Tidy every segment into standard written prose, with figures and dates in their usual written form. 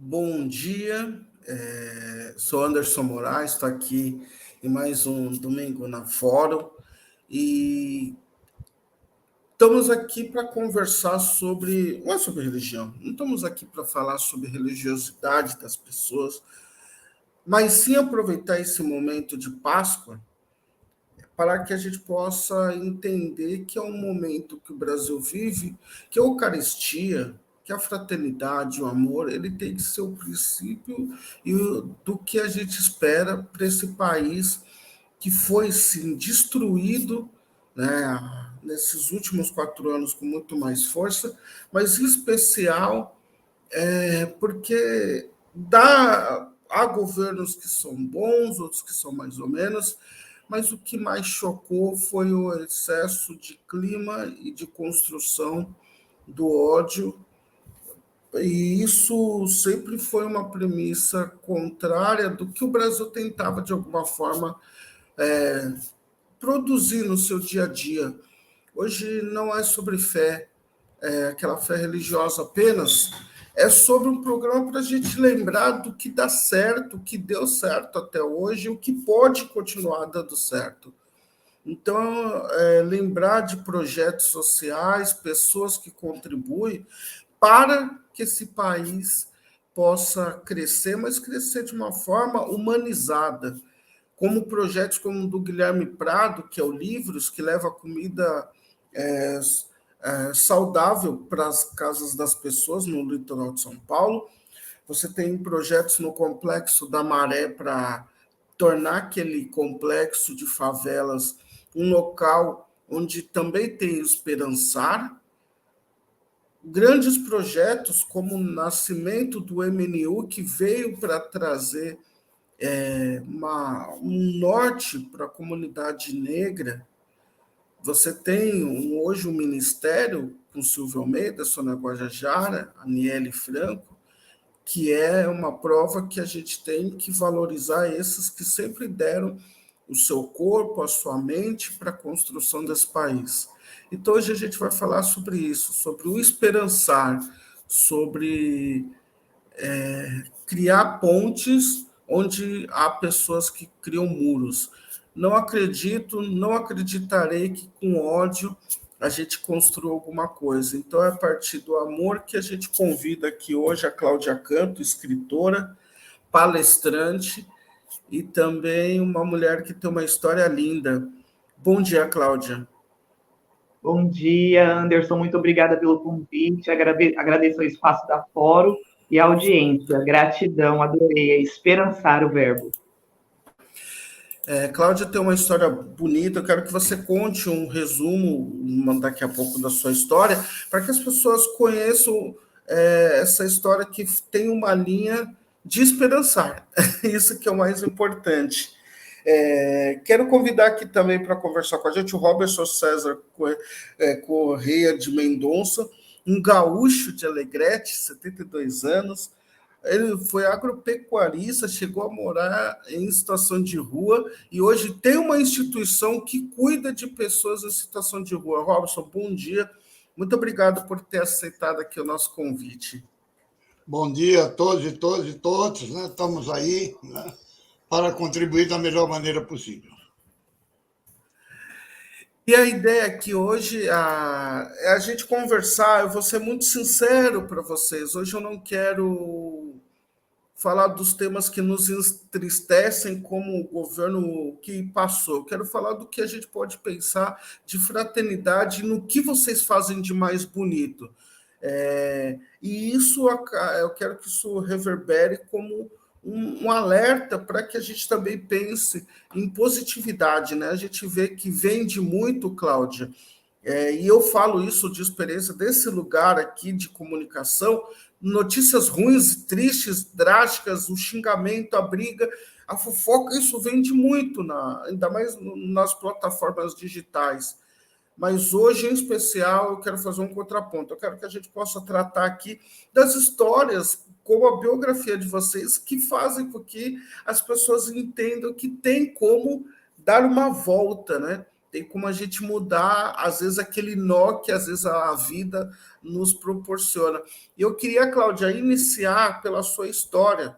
Bom dia, sou Anderson Moraes, estou aqui em mais um Domingo na Fórum e estamos aqui para conversar sobre, não é sobre religião, não estamos aqui para falar sobre religiosidade das pessoas, mas sim aproveitar esse momento de Páscoa para que a gente possa entender que é um momento que o Brasil vive, que a Eucaristia, que a fraternidade, o amor, ele tem que ser o princípio do que a gente espera para esse país que foi, sim, destruído, né, nesses últimos 4 anos com muito mais força, mas em especial porque há governos que são bons, outros que são mais ou menos, mas o que mais chocou foi o excesso de clima e de construção do ódio, e isso sempre foi uma premissa contrária do que o Brasil tentava, de alguma forma, produzir no seu dia a dia. Hoje não é sobre fé, aquela fé religiosa apenas, é sobre um programa para a gente lembrar do que dá certo, o que deu certo até hoje, o que pode continuar dando certo. Então, lembrar de projetos sociais, pessoas que contribuem para que esse país possa crescer, mas crescer de uma forma humanizada, como projetos como o do Guilherme Prado, que é o Livros, que leva comida é, saudável para as casas das pessoas no litoral de São Paulo. Você tem projetos no Complexo da Maré para tornar aquele complexo de favelas um local onde também tem esperançar. Grandes projetos como o nascimento do MNU, que veio para trazer um norte para a comunidade negra. Você tem hoje um ministério com Silvio Almeida, Sônia Guajajara, Aniele Franco, que é uma prova que a gente tem que valorizar esses que sempre deram o seu corpo, a sua mente para a construção desse país. Então, hoje a gente vai falar sobre isso, sobre o esperançar, sobre criar pontes onde há pessoas que criam muros. Não acredito, não acreditarei que com ódio a gente construa alguma coisa. Então, é a partir do amor que a gente convida aqui hoje a Cláudia Canto, escritora, palestrante e também uma mulher que tem uma história linda. Bom dia, Cláudia. Bom dia, Anderson. Muito obrigada pelo convite. Agradeço o espaço da Fórum e a audiência. Gratidão, adorei. É esperançar o verbo. Cláudia tem uma história bonita. Eu quero que você conte um resumo daqui a pouco da sua história, para que as pessoas conheçam essa história que tem uma linha de esperançar. Isso que é o mais importante. Quero convidar aqui também para conversar com a gente o Robertson César Correia de Mendonça, um gaúcho de Alegrete, 72 anos. Ele foi agropecuarista, chegou a morar em situação de rua e hoje tem uma instituição que cuida de pessoas em situação de rua. Robson, bom dia. Muito obrigado por ter aceitado aqui o nosso convite. Bom dia a todos e todas e todos, né? Estamos aí, né, para contribuir da melhor maneira possível. E a ideia aqui hoje é a gente conversar. Eu vou ser muito sincero para vocês. Hoje eu não quero falar dos temas que nos entristecem, como o governo que passou. Eu quero falar do que a gente pode pensar de fraternidade no que vocês fazem de mais bonito. E isso eu quero que isso reverbere como um alerta para que a gente também pense em positividade, né? A gente vê que vende muito, Cláudia, e eu falo isso de experiência desse lugar aqui de comunicação, notícias ruins, tristes, drásticas, o xingamento, a briga, a fofoca, isso vende muito, ainda mais nas plataformas digitais. Mas hoje, em especial, eu quero fazer um contraponto. Eu quero que a gente possa tratar aqui das histórias, como a biografia de vocês, que fazem com que as pessoas entendam que tem como dar uma volta, né? tem como a gente mudar, às vezes, aquele nó que, às vezes, a vida nos proporciona. E eu queria, Cláudia, iniciar pela sua história,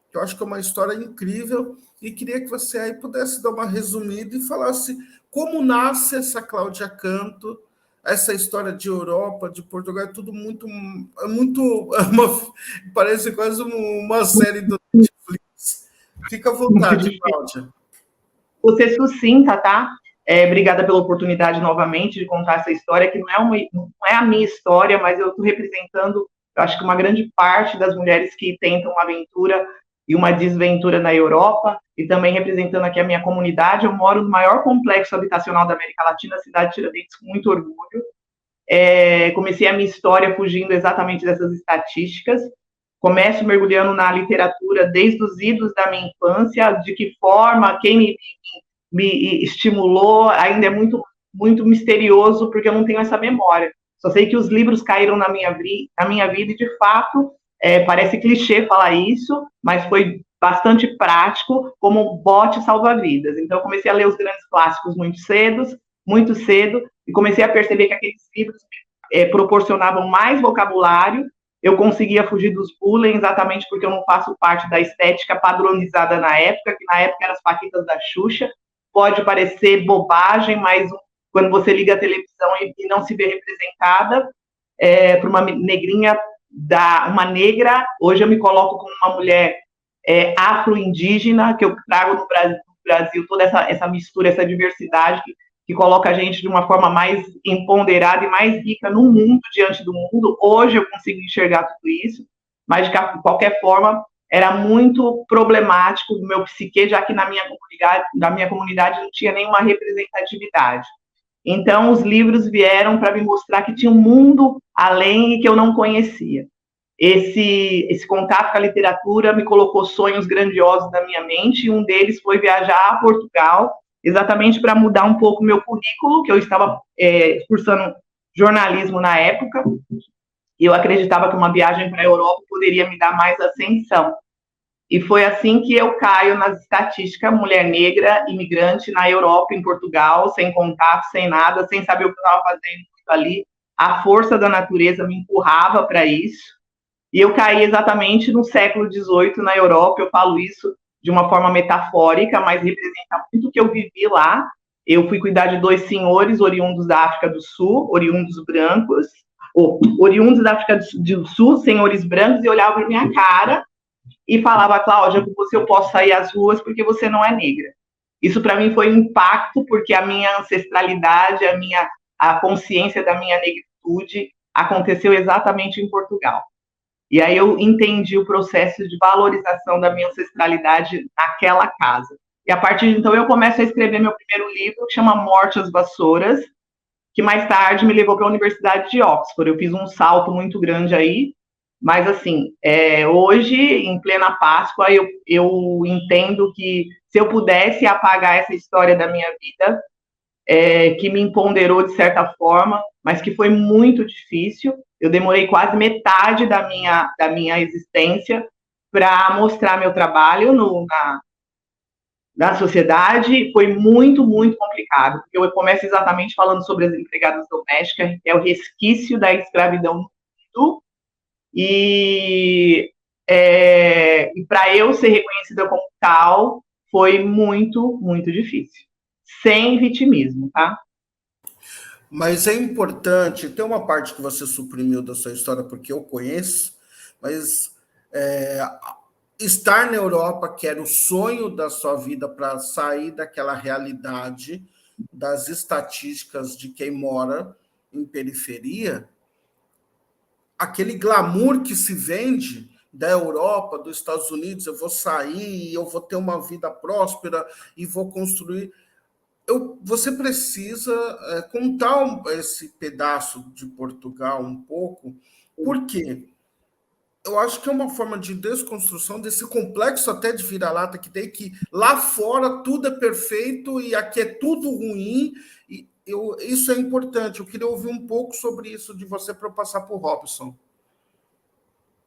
que eu acho que é uma história incrível, e queria que você aí pudesse dar uma resumida e falasse como nasce essa Cláudia Canto, essa história de Europa, de Portugal, é tudo muito, parece quase uma série do Netflix. Fica à Muito vontade, difícil. Cláudia. Você sucinta, tá? Obrigada pela oportunidade novamente de contar essa história, que não é a minha história, mas eu estou representando, eu acho que uma grande parte das mulheres que tentam uma aventura e uma desventura na Europa, e também representando aqui a minha comunidade. Eu moro no maior complexo habitacional da América Latina, a cidade de Tiradentes, com muito orgulho. Comecei a minha história fugindo exatamente dessas estatísticas. Começo mergulhando na literatura desde os idos da minha infância, de que forma, quem me estimulou, ainda é muito, muito misterioso, porque eu não tenho essa memória. Só sei que os livros caíram na minha vida e, de fato, parece clichê falar isso, mas foi bastante prático como bote salva-vidas. Então, eu comecei a ler os grandes clássicos muito cedo, e comecei a perceber que aqueles livros proporcionavam mais vocabulário. Eu conseguia fugir dos bullying exatamente porque eu não faço parte da estética padronizada na época, que na época eram as paquitas da Xuxa. Pode parecer bobagem, mas quando você liga a televisão e não se vê representada por uma negrinha, uma negra, hoje eu me coloco como uma mulher afro-indígena, que eu trago no Brasil toda essa mistura, essa diversidade que coloca a gente de uma forma mais empoderada e mais rica no mundo, diante do mundo. Hoje eu consigo enxergar tudo isso, mas de qualquer forma era muito problemático o meu psique, já que na minha comunidade não tinha nenhuma representatividade. Então, os livros vieram para me mostrar que tinha um mundo além e que eu não conhecia. Esse contato com a literatura me colocou sonhos grandiosos na minha mente, e um deles foi viajar a Portugal, exatamente para mudar um pouco o meu currículo, que eu estava cursando jornalismo na época, e eu acreditava que uma viagem para a Europa poderia me dar mais ascensão. E foi assim que eu caio nas estatísticas, mulher negra, imigrante na Europa, em Portugal, sem contato, sem nada, sem saber o que eu estava fazendo ali. A força da natureza me empurrava para isso. E eu caí exatamente no século XVIII na Europa. Eu falo isso de uma forma metafórica, mas representa muito o que eu vivi lá. Eu fui cuidar de dois senhores oriundos da África do Sul, oriundos brancos, oriundos da África do Sul, senhores brancos, e olhavam para minha cara e falava: Cláudia, com você eu posso sair às ruas porque você não é negra. Isso para mim foi um impacto, porque a minha ancestralidade, a consciência da minha negritude aconteceu exatamente em Portugal. E aí eu entendi o processo de valorização da minha ancestralidade naquela casa. E a partir de então eu começo a escrever meu primeiro livro, que chama Morte às Vassouras, que mais tarde me levou para a Universidade de Oxford. Eu fiz um salto muito grande aí, mas assim, hoje, em plena Páscoa, eu entendo que se eu pudesse apagar essa história da minha vida, que me empoderou de certa forma, mas que foi muito difícil. Eu demorei quase metade da minha existência para mostrar meu trabalho na sociedade. Foi muito, muito complicado, porque eu começo exatamente falando sobre as empregadas domésticas, que é o resquício da escravidão no mundo, e para eu ser reconhecida como tal, foi muito, muito difícil. Sem vitimismo, tá? Mas é importante, tem uma parte que você suprimiu da sua história, porque eu conheço, mas estar na Europa, que era o sonho da sua vida para sair daquela realidade das estatísticas de quem mora em periferia, aquele glamour que se vende da Europa, dos Estados Unidos, eu vou sair, eu vou ter uma vida próspera e vou construir. Você precisa contar esse pedaço de Portugal um pouco, porque eu acho que é uma forma de desconstrução desse complexo até de vira-lata que tem, que lá fora tudo é perfeito e aqui é tudo ruim. E isso é importante. Eu queria ouvir um pouco sobre isso de você para eu passar para o Robson.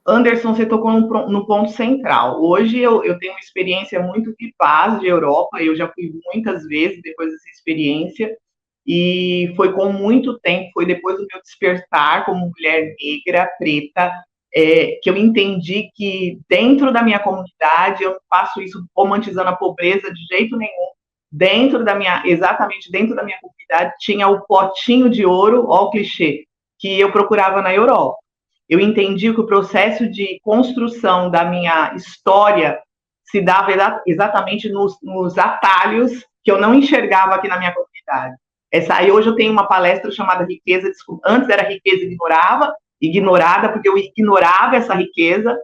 Anderson, você tocou no ponto central. Hoje eu tenho uma experiência muito vivaz de Europa, eu já fui muitas vezes depois dessa experiência, e foi com muito tempo, foi depois do meu despertar como mulher negra, preta, que eu entendi que dentro da minha comunidade, eu não faço isso romantizando a pobreza de jeito nenhum, exatamente dentro da minha comunidade, tinha o potinho de ouro, ó o clichê, que eu procurava na Europa. Eu entendi que o processo de construção da minha história se dava exatamente nos atalhos que eu não enxergava aqui na minha comunidade. Aí hoje eu tenho uma palestra chamada Riqueza, antes era Riqueza Ignorada, porque eu ignorava essa riqueza,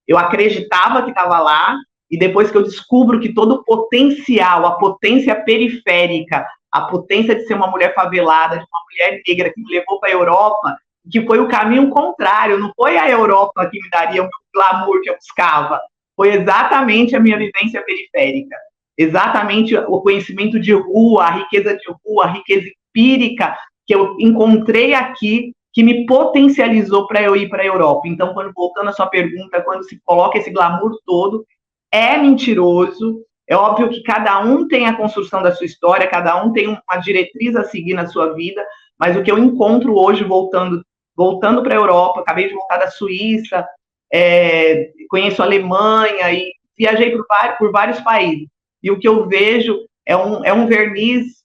eu acreditava que estava lá, e depois que eu descubro que todo o potencial, a potência periférica, a potência de ser uma mulher favelada, de uma mulher negra que me levou para a Europa, que foi o caminho contrário, não foi a Europa que me daria o glamour que eu buscava, foi exatamente a minha vivência periférica, exatamente o conhecimento de rua, a riqueza empírica que eu encontrei aqui, que me potencializou para eu ir para a Europa. Então, voltando à sua pergunta, quando se coloca esse glamour todo, é mentiroso, é óbvio que cada um tem a construção da sua história, cada um tem uma diretriz a seguir na sua vida, mas o que eu encontro hoje, voltando para a Europa, acabei de voltar da Suíça, conheço a Alemanha e viajei por vários países. E o que eu vejo é um verniz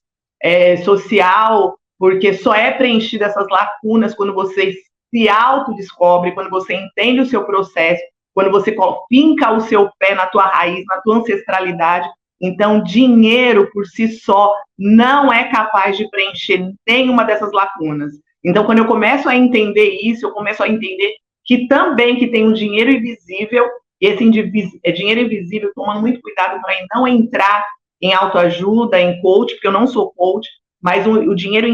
social, porque só é preenchido essas lacunas quando você se autodescobre, quando você entende o seu processo, quando você finca o seu pé na tua raiz, na tua ancestralidade. Então, dinheiro por si só não é capaz de preencher nenhuma dessas lacunas. Então, quando eu começo a entender isso, eu começo a entender que também que tem um dinheiro invisível, e esse dinheiro invisível, tomando muito cuidado para não entrar em autoajuda, em coach, porque eu não sou coach, mas o dinheiro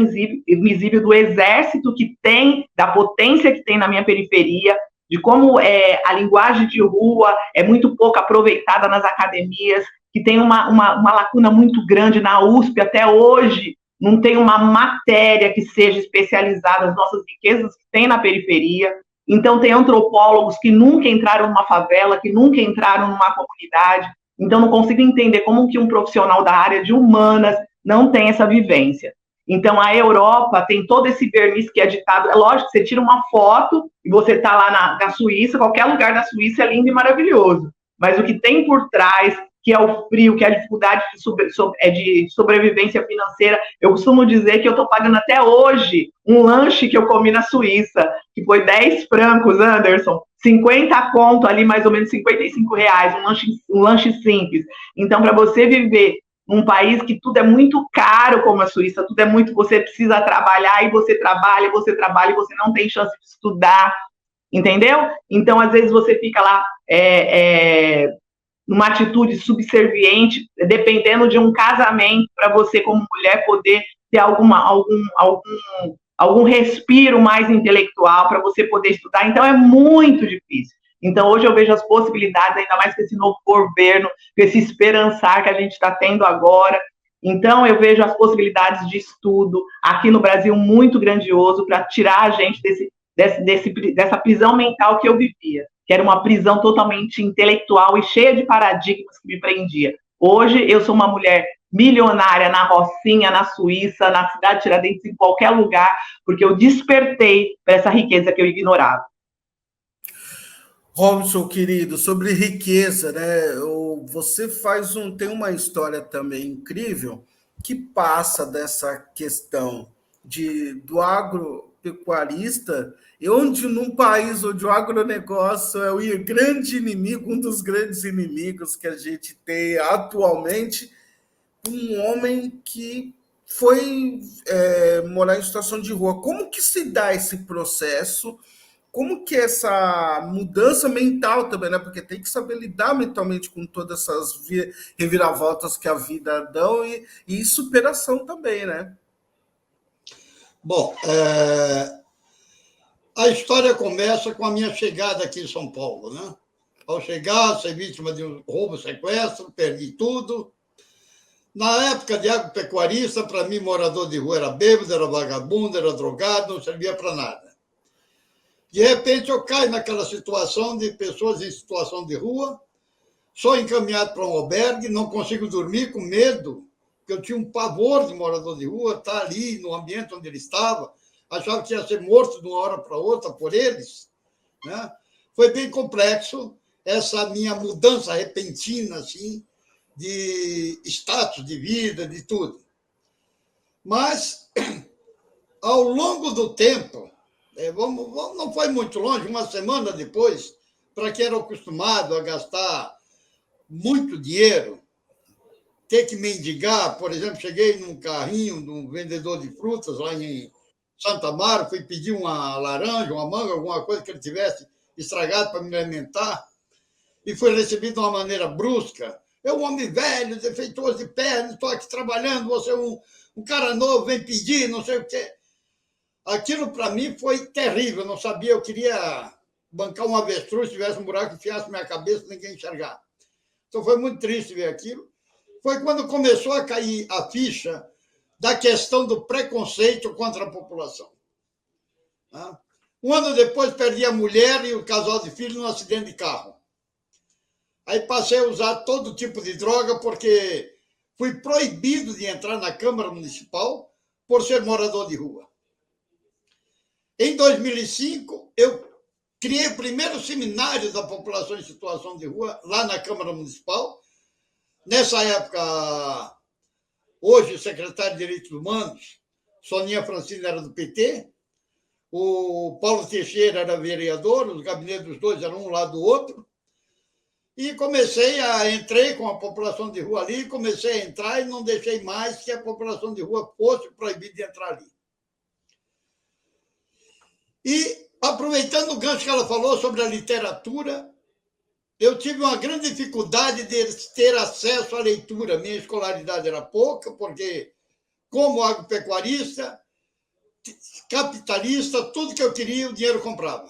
invisível do exército que tem, da potência que tem na minha periferia, de como a linguagem de rua é muito pouco aproveitada nas academias, que tem uma lacuna muito grande na USP até hoje, não tem uma matéria que seja especializada nas nossas riquezas que tem na periferia. Então, tem antropólogos que nunca entraram numa favela, que nunca entraram numa comunidade. Então, não consigo entender como que um profissional da área de humanas não tem essa vivência. Então, a Europa tem todo esse verniz que é ditado. É lógico que você tira uma foto e você está lá na Suíça, qualquer lugar da Suíça é lindo e maravilhoso. Mas o que tem por trás, que é o frio, que é a dificuldade de sobrevivência financeira. Eu costumo dizer que eu estou pagando até hoje um lanche que eu comi na Suíça, que foi 10 francos, Anderson, 50 conto ali, mais ou menos R$55, um lanche simples. Então, para você viver num país que tudo é muito caro, como a Suíça, tudo é muito, você precisa trabalhar, e você trabalha, e você não tem chance de estudar, entendeu? Então, às vezes, você fica lá numa atitude subserviente, dependendo de um casamento, para você, como mulher, poder ter algum respiro mais intelectual, para você poder estudar. Então, é muito difícil. Então, hoje eu vejo as possibilidades, ainda mais com esse novo governo, com esse esperançar que a gente está tendo agora. Então, eu vejo as possibilidades de estudo aqui no Brasil muito grandioso para tirar a gente dessa prisão mental que eu vivia, que era uma prisão totalmente intelectual e cheia de paradigmas que me prendia. Hoje, eu sou uma mulher milionária na Rocinha, na Suíça, na cidade de Tiradentes, em qualquer lugar, porque eu despertei para essa riqueza que eu ignorava. Robson, querido, sobre riqueza, né? Você tem uma história também incrível que passa dessa questão do agropecuarista, e onde num país onde o agronegócio é o grande inimigo, um dos grandes inimigos que a gente tem atualmente, um homem que foi morar em situação de rua. Como que se dá esse processo? Como que essa mudança mental também, né? Porque tem que saber lidar mentalmente com todas essas reviravoltas que a vida dá e superação também, né? Bom, a história começa com a minha chegada aqui em São Paulo, né? Ao chegar, ser vítima de um roubo, sequestro, perdi tudo. Na época de agropecuarista, para mim, morador de rua era bêbado, era vagabundo, era drogado, não servia para nada. De repente, eu caio naquela situação de pessoas em situação de rua, sou encaminhado para um albergue, não consigo dormir com medo, porque eu tinha um pavor de morador de rua, estar ali no ambiente onde ele estava, achava que ia ser morto de uma hora para outra por eles, né? Foi bem complexo essa minha mudança repentina, assim, de status de vida, de tudo. Mas, ao longo do tempo, não foi muito longe, uma semana depois, para quem era acostumado a gastar muito dinheiro, ter que mendigar, por exemplo, cheguei num carrinho de um vendedor de frutas lá em Santa Amaro, fui pedir uma laranja, uma manga, alguma coisa que ele tivesse estragado para me alimentar, e foi recebido de uma maneira brusca. Eu, um homem velho, defeituoso de perna, estou aqui trabalhando, você é um cara novo, vem pedir, não sei o quê. Aquilo, para mim, foi terrível, eu não sabia, eu queria bancar um avestruz, se tivesse um buraco, enfiasse minha cabeça, ninguém enxergar. Então, foi muito triste ver aquilo. Foi quando começou a cair a ficha da questão do preconceito contra a população. Um ano depois, perdi a mulher e o casal de filhos num acidente de carro. Aí passei a usar todo tipo de droga, porque fui proibido de entrar na Câmara Municipal por ser morador de rua. Em 2005, eu criei o primeiro seminário da população em situação de rua lá na Câmara Municipal. Nessa época, hoje, secretário de Direitos Humanos, Soninha Francina era do PT, o Paulo Teixeira era vereador, os gabinetes dos dois eram um lado do outro, e entrei com a população de rua ali, comecei a entrar e não deixei mais que a população de rua fosse proibida de entrar ali. E, aproveitando o gancho que ela falou sobre a literatura, eu tive uma grande dificuldade de ter acesso à leitura. Minha escolaridade era pouca, porque, como agropecuarista, capitalista, tudo que eu queria, o dinheiro comprava.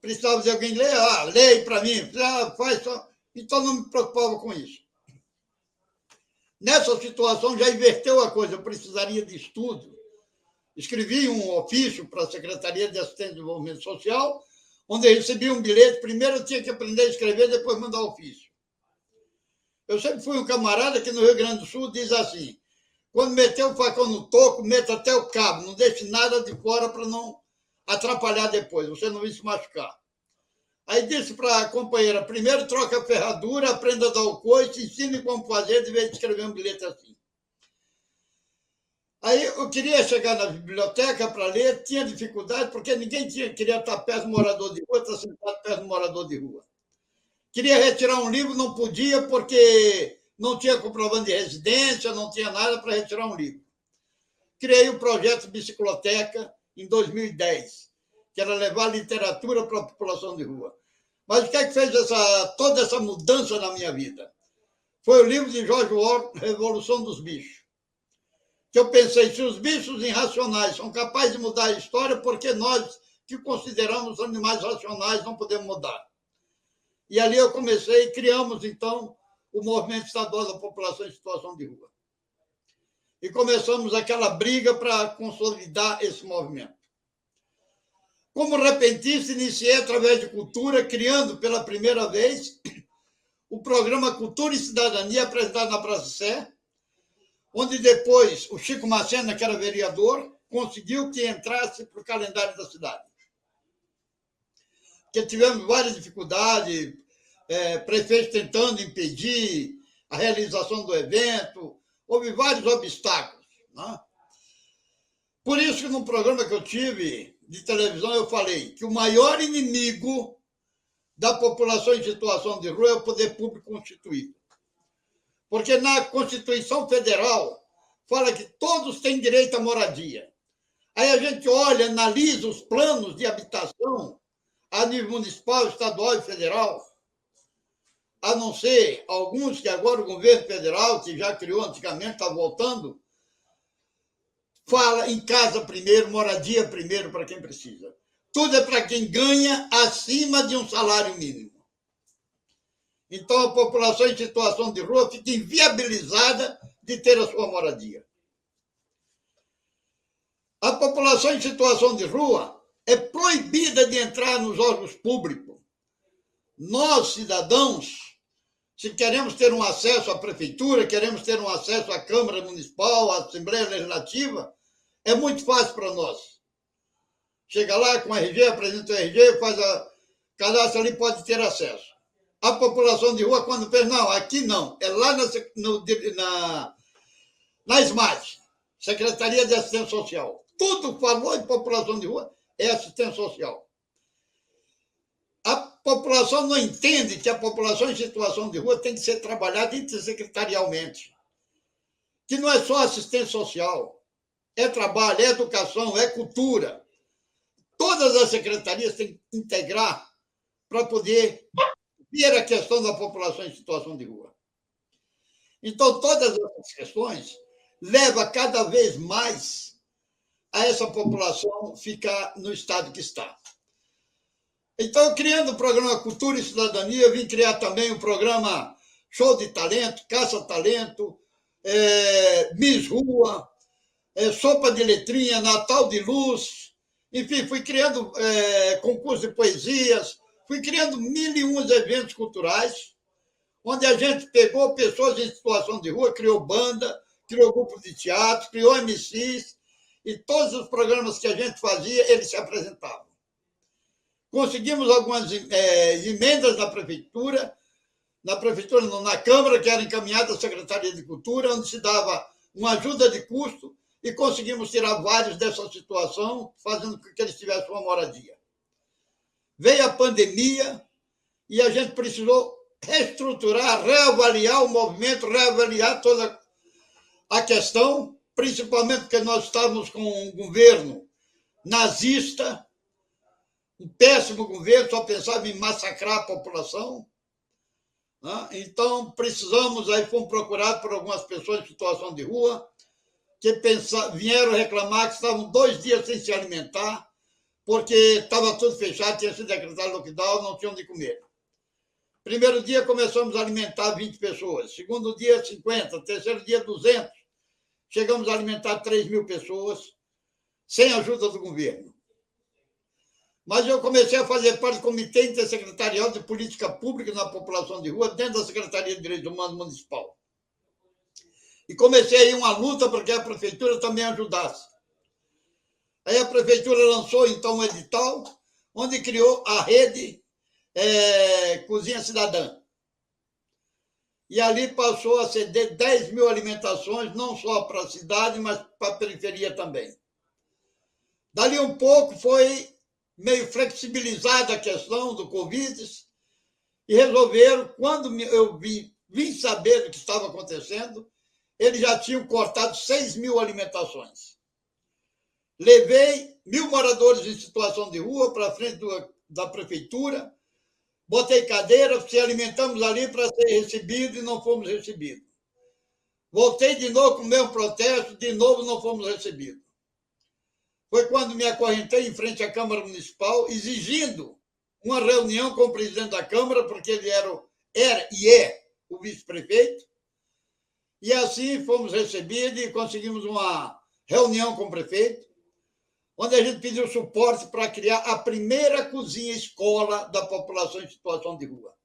Precisava de alguém ler, leia para mim, faz só. Então, não me preocupava com isso. Nessa situação, já inverteu a coisa, eu precisaria de estudo. Escrevi um ofício para a Secretaria de Assistência e Desenvolvimento Social, onde eu recebi um bilhete. Primeiro eu tinha que aprender a escrever, depois mandar o ofício. Eu sempre fui um camarada que no Rio Grande do Sul diz assim: quando meter o facão no toco, meta até o cabo, não deixe nada de fora para não atrapalhar depois, você não vai se machucar. Aí disse para a companheira: primeiro troca a ferradura, aprenda a dar o coice, ensine como fazer, de vez de escrever um bilhete assim. Aí eu queria chegar na biblioteca para ler, tinha dificuldade, porque ninguém queria estar perto do morador de rua, estar sentado perto do morador de rua. Queria retirar um livro, não podia, porque não tinha comprovante de residência, não tinha nada para retirar um livro. Criei o projeto Bicicloteca em 2010, que era levar literatura para a população de rua. Mas o que é que fez toda essa mudança na minha vida? Foi o livro de George Orwell, Revolução dos Bichos. Que eu pensei, se os bichos irracionais são capazes de mudar a história, por que nós, que consideramos animais racionais, não podemos mudar? E ali eu comecei, criamos, então, o Movimento Estadual da População em Situação de Rua. E começamos aquela briga para consolidar esse movimento. Como repentista, iniciei através de cultura, criando pela primeira vez o programa Cultura e Cidadania, apresentado na Praça Sé, onde depois o Chico Macena, que era vereador, conseguiu que entrasse para o calendário da cidade. Porque tivemos várias dificuldades, prefeitos tentando impedir a realização do evento, houve vários obstáculos. Né? Por isso que num programa que eu tive de televisão, eu falei que o maior inimigo da população em situação de rua é o poder público constituído. Porque na Constituição Federal fala que todos têm direito à moradia. Aí a gente olha, analisa os planos de habitação a nível municipal, estadual e federal, a não ser alguns que agora o governo federal, que já criou antigamente, está voltando, fala em casa primeiro, moradia primeiro para quem precisa. Tudo é para quem ganha acima de um salário mínimo. Então, a população em situação de rua fica inviabilizada de ter a sua moradia. A população em situação de rua é proibida de entrar nos órgãos públicos. Nós, cidadãos, se queremos ter um acesso à prefeitura, queremos ter um acesso à Câmara Municipal, à Assembleia Legislativa, é muito fácil para nós. Chega lá com o RG, apresenta o RG, faz a cadastro ali, pode ter acesso. A população de rua, quando pensa, não, aqui não, é lá na SMAT, Secretaria de Assistência Social. Tudo falou em população de rua é assistência social. A população não entende que a população em situação de rua tem que ser trabalhada intersecretarialmente. Que não é só assistência social, é trabalho, é educação, é cultura. Todas as secretarias têm que integrar para poder ver a questão da população em situação de rua. Então, todas essas questões levam cada vez mais a essa população ficar no estado que está. Então, criando o programa Cultura e Cidadania, eu vim criar também o programa Show de Talento, Caça-Talento, Miss Rua, Sopa de Letrinha, Natal de Luz, enfim, fui criando concurso de poesias, fui criando 1001 eventos culturais, onde a gente pegou pessoas em situação de rua, criou banda, criou grupo de teatro, criou MCs, e todos os programas que a gente fazia, eles se apresentavam. Conseguimos algumas emendas na prefeitura, não, na Câmara, que era encaminhada à Secretaria de Cultura, onde se dava uma ajuda de custo, e conseguimos tirar vários dessa situação, fazendo com que eles tivessem uma moradia. Veio a pandemia e a gente precisou reestruturar, reavaliar o movimento, reavaliar toda a questão, principalmente porque nós estávamos com um governo nazista, um péssimo governo, só pensava em massacrar a população. Então, precisamos, aí fomos procurados por algumas pessoas em situação de rua, que vieram reclamar que estavam 2 dias sem se alimentar, porque estava tudo fechado, tinha sido decretado lockdown, não tinham de comer. Primeiro dia começamos a alimentar 20 pessoas, segundo dia 50, terceiro dia 200. Chegamos a alimentar 3.000 pessoas, sem ajuda do governo. Mas eu comecei a fazer parte do Comitê Intersecretarial de Política Pública na População de Rua, dentro da Secretaria de Direitos Humanos Municipal. E comecei aí uma luta para que a prefeitura também ajudasse. Aí a prefeitura lançou, então, um edital, onde criou a rede Cozinha Cidadã. E ali passou a ceder 10.000 alimentações, não só para a cidade, mas para a periferia também. Dali um pouco foi meio flexibilizada a questão do Covid, e resolveram, quando eu vim saber do que estava acontecendo, eles já tinham cortado 6.000 alimentações. Levei 1.000 moradores em situação de rua para frente da prefeitura, botei cadeira, se alimentamos ali para ser recebido e não fomos recebidos. Voltei de novo com o mesmo protesto, de novo não fomos recebidos. Foi quando me acorrentei em frente à Câmara Municipal, exigindo uma reunião com o presidente da Câmara, porque ele era e é o vice-prefeito, e assim fomos recebidos e conseguimos uma reunião com o prefeito, onde a gente pediu suporte para criar a primeira cozinha-escola da população em situação de rua.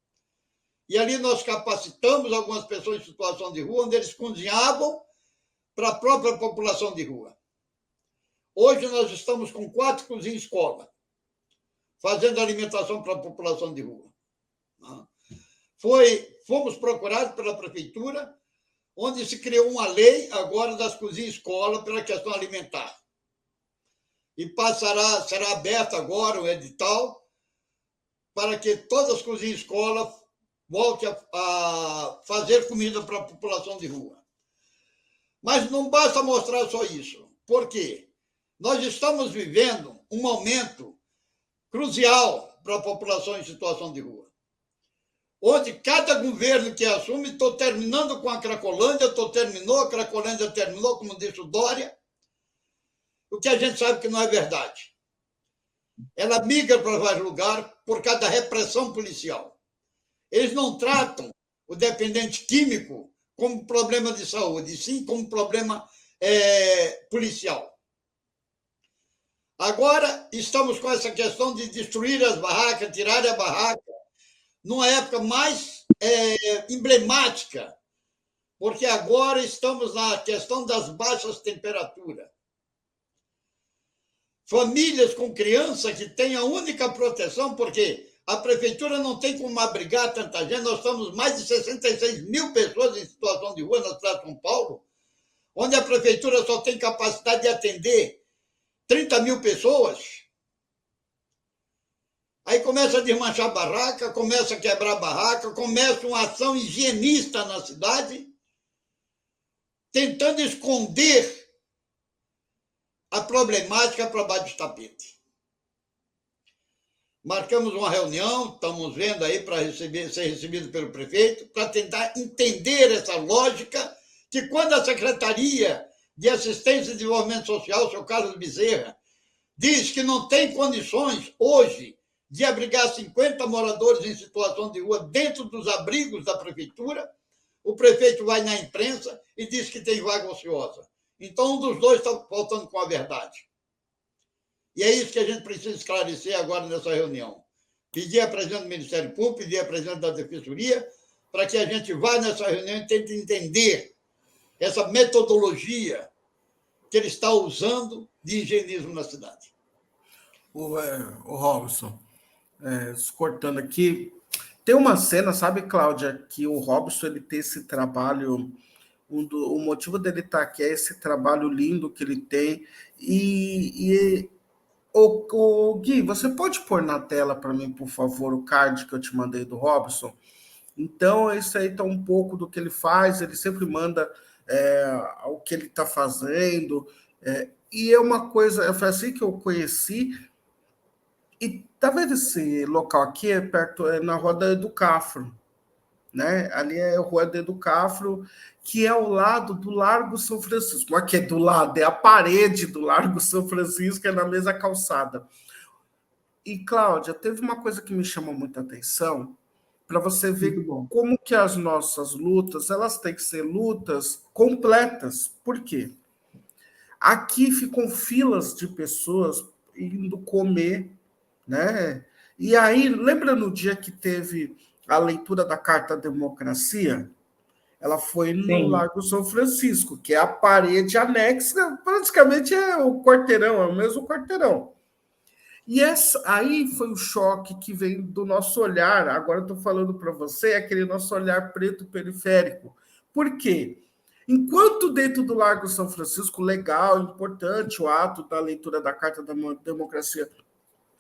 E ali nós capacitamos algumas pessoas em situação de rua, onde eles cozinhavam para a própria população de rua. Hoje nós estamos com 4 cozinhas-escola, fazendo alimentação para a população de rua. Fomos procurados pela prefeitura, onde se criou uma lei agora das cozinhas-escola pela questão alimentar. E será aberto agora o edital para que todas as cozinhas-escola voltem a fazer comida para a população de rua. Mas não basta mostrar só isso. Por quê? Nós estamos vivendo um momento crucial para a população em situação de rua, onde cada governo que assume, estou terminando com a Cracolândia, a Cracolândia terminou, como disse o Dória, o que a gente sabe que não é verdade. Ela migra para vários lugares por causa da repressão policial. Eles não tratam o dependente químico como problema de saúde, sim como problema policial. Agora estamos com essa questão de destruir as barracas, tirar a barraca, numa época mais emblemática, porque agora estamos na questão das baixas temperaturas. Famílias com criança que têm a única proteção, porque a prefeitura não tem como abrigar tanta gente, nós estamos mais de 66 mil pessoas em situação de rua na cidade de São Paulo, onde a prefeitura só tem capacidade de atender 30 mil pessoas. Aí começa a desmanchar barraca, começa a quebrar barraca, começa uma ação higienista na cidade, tentando esconder a problemática para baixo do tapete. Marcamos uma reunião, estamos vendo aí para ser recebido pelo prefeito, para tentar entender essa lógica, que quando a Secretaria de Assistência e Desenvolvimento Social, o seu Carlos Bezerra, diz que não tem condições hoje de abrigar 50 moradores em situação de rua dentro dos abrigos da prefeitura, o prefeito vai na imprensa e diz que tem vaga ociosa. Então, um dos dois está faltando com a verdade. E é isso que a gente precisa esclarecer agora nessa reunião. Pedir a presidente do Ministério Público, pedir a presidente da Defensoria, para que a gente vá nessa reunião e tente entender essa metodologia que ele está usando de higienismo na cidade. O Robson, cortando aqui, tem uma cena, sabe, Cláudia, que o Robson ele tem esse trabalho, o motivo dele estar aqui é esse trabalho lindo que ele tem, o Gui, você pode pôr na tela para mim, por favor, o card que eu te mandei do Robson? Então, isso aí está um pouco do que ele faz, ele sempre manda o que ele está fazendo, e é uma coisa, foi assim que eu conheci, e tá vendo esse local aqui, perto, na Rua da Educafro, né? Ali é a Rua da Educafro, que é ao lado do Largo São Francisco. Aqui é do lado, é a parede do Largo São Francisco, é na mesma calçada. E, Cláudia, teve uma coisa que me chamou muita atenção, para você ver como que as nossas lutas, elas têm que ser lutas completas. Por quê? Aqui ficam filas de pessoas indo comer, né? E aí, lembra no dia que teve a leitura da Carta da Democracia? Ela foi no Largo São Francisco, que é a parede anexa, praticamente é o quarteirão, é o mesmo quarteirão. E aí foi o choque que vem do nosso olhar, agora eu estou falando para você, aquele nosso olhar preto periférico. Por quê? Enquanto dentro do Largo São Francisco, legal, importante o ato da leitura da Carta da Democracia,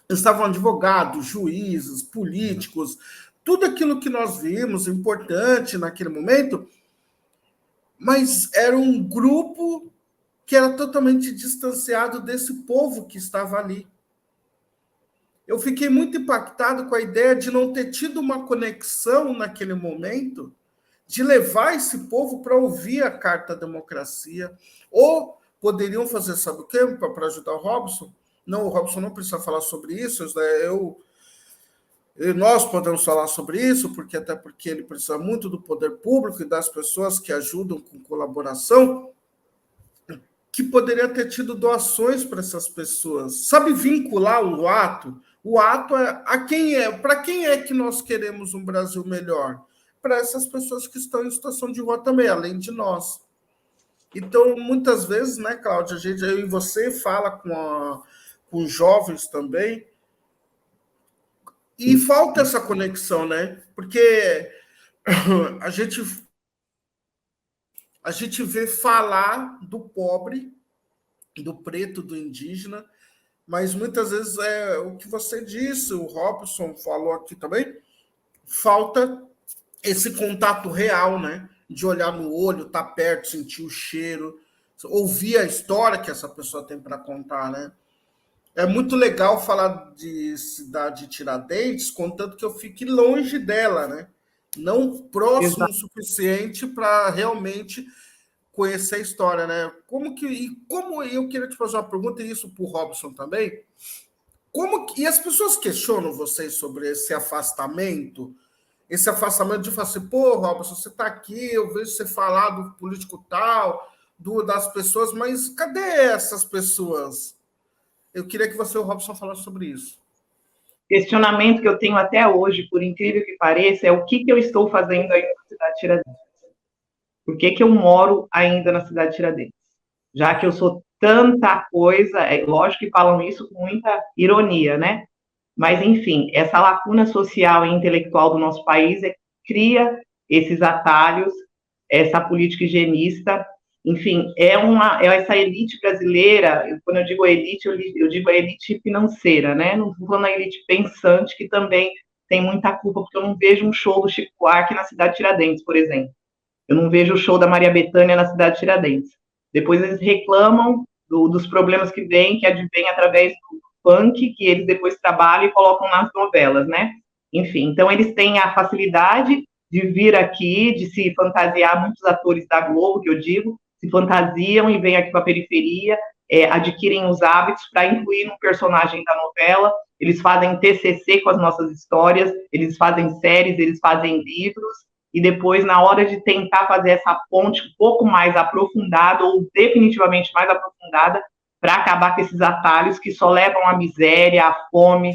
estavam advogados, juízes, políticos, tudo aquilo que nós vimos, importante naquele momento, mas era um grupo que era totalmente distanciado desse povo que estava ali. Eu fiquei muito impactado com a ideia de não ter tido uma conexão naquele momento, de levar esse povo para ouvir a Carta da Democracia, ou poderiam fazer, sabe o quê, para ajudar o Robson? Não, o Robson não precisa falar sobre isso, nós podemos falar sobre isso, até porque ele precisa muito do poder público e das pessoas que ajudam com colaboração, que poderia ter tido doações para essas pessoas. Sabe vincular o ato? O ato para quem é que nós queremos um Brasil melhor? Para essas pessoas que estão em situação de rua também, além de nós. Então, muitas vezes, né, Cláudia, eu e você fala com jovens também, e falta essa conexão, né? Porque a gente vê falar do pobre, do preto, do indígena, mas muitas vezes é o que você disse, o Robson falou aqui também, falta esse contato real, né? De olhar no olho, estar perto, sentir o cheiro, ouvir a história que essa pessoa tem para contar, né? É muito legal falar de cidade de Tiradentes, contanto que eu fique longe dela, né? Não próximo o suficiente para realmente conhecer a história, né? Como eu queria te fazer uma pergunta, e isso para o Robson também, e as pessoas questionam vocês sobre esse afastamento de falar assim, pô, Robson, você está aqui, eu vejo você falar do político tal, das pessoas, mas cadê essas pessoas? Eu queria que você e o Robson falassem sobre isso. Questionamento que eu tenho até hoje, por incrível que pareça, é o que eu estou fazendo aí na cidade de Tiradentes? Por que eu moro ainda na cidade de Tiradentes? Já que eu sou tanta coisa, é lógico que falam isso com muita ironia, né? Mas, enfim, essa lacuna social e intelectual do nosso país é que cria esses atalhos, essa política higienista, enfim, é essa elite brasileira, quando eu digo elite, eu digo a elite financeira, né? Não estou falando a elite pensante, que também tem muita culpa, porque eu não vejo um show do Chico Buarque na cidade de Tiradentes, por exemplo. Eu não vejo o show da Maria Bethânia na cidade de Tiradentes. Depois eles reclamam dos problemas que vêm, que advêm através do funk, que eles depois trabalham e colocam nas novelas, né? Enfim, então eles têm a facilidade de vir aqui, de se fantasiar, muitos atores da Globo, que eu digo, se fantasiam e vêm aqui para a periferia, adquirem os hábitos para incluir no personagem da novela, eles fazem TCC com as nossas histórias, eles fazem séries, eles fazem livros, e depois, na hora de tentar fazer essa ponte um pouco mais aprofundada, ou definitivamente mais aprofundada, para acabar com esses atalhos que só levam à miséria, à fome,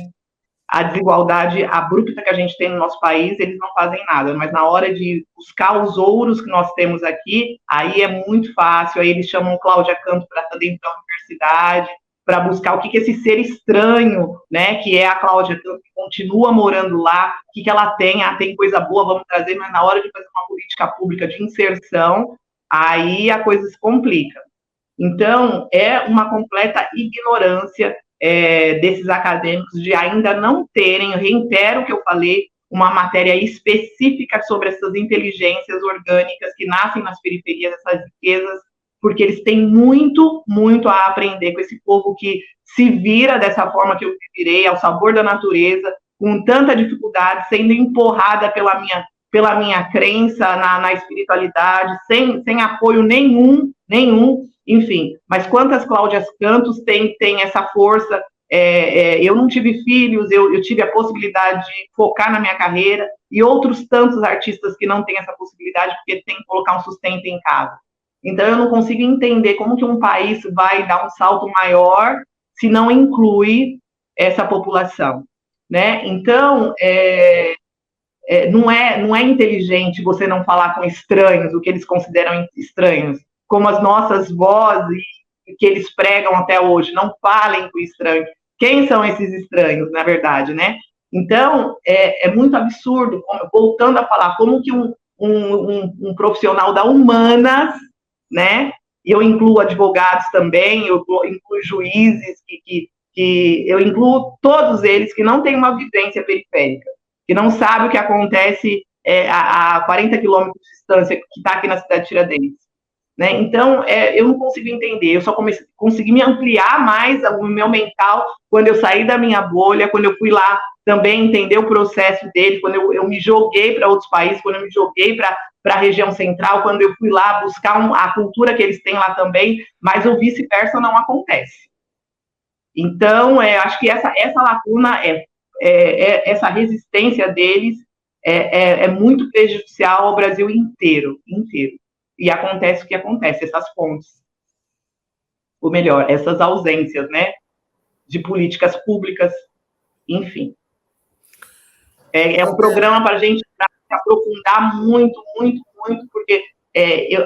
à desigualdade abrupta que a gente tem no nosso país, eles não fazem nada. Mas na hora de buscar os ouros que nós temos aqui, aí é muito fácil, aí eles chamam Cláudia Campos para estar dentro da universidade, para buscar o que esse ser estranho, né, que é a Cláudia Campos, que continua morando lá, o que ela tem, tem coisa boa, vamos trazer, mas na hora de fazer uma política pública de inserção, aí a coisa se complica. Então, é uma completa ignorância desses acadêmicos de ainda não terem, eu reitero o que eu falei, uma matéria específica sobre essas inteligências orgânicas que nascem nas periferias, essas riquezas, porque eles têm muito, muito a aprender com esse povo que se vira dessa forma que eu virei, ao sabor da natureza, com tanta dificuldade, sendo empurrada pela minha crença na espiritualidade, sem apoio nenhum, enfim. Mas quantas Cláudias Cantos têm essa força? Eu não tive filhos, eu tive a possibilidade de focar na minha carreira, e outros tantos artistas que não têm essa possibilidade porque tem que colocar um sustento em casa. Então, eu não consigo entender como que um país vai dar um salto maior se não inclui essa população, né? Então, não é inteligente você não falar com estranhos, o que eles consideram estranhos, como as nossas vozes que eles pregam até hoje, não falem com estranhos. Quem são esses estranhos, na verdade, né? Então, é muito absurdo, voltando a falar, como que um profissional da humanas, né? E eu incluo advogados também, eu incluo juízes, que eu incluo todos eles que não têm uma vivência periférica, que não sabem o que acontece a 40 quilômetros de distância que está aqui na cidade de Tiradentes. Né? Então, eu não consigo entender, eu só consegui me ampliar mais o meu mental quando eu saí da minha bolha, quando eu fui lá também entender o processo dele, quando eu me joguei para outros países, quando eu me joguei para a região central, quando eu fui lá buscar a cultura que eles têm lá também, mas o vice-versa não acontece. Então, acho que essa lacuna, essa resistência deles é muito prejudicial ao Brasil inteiro. E acontece o que acontece, essas pontes. Ou melhor, essas ausências, né? De políticas públicas, enfim. É um programa para a gente aprofundar muito, porque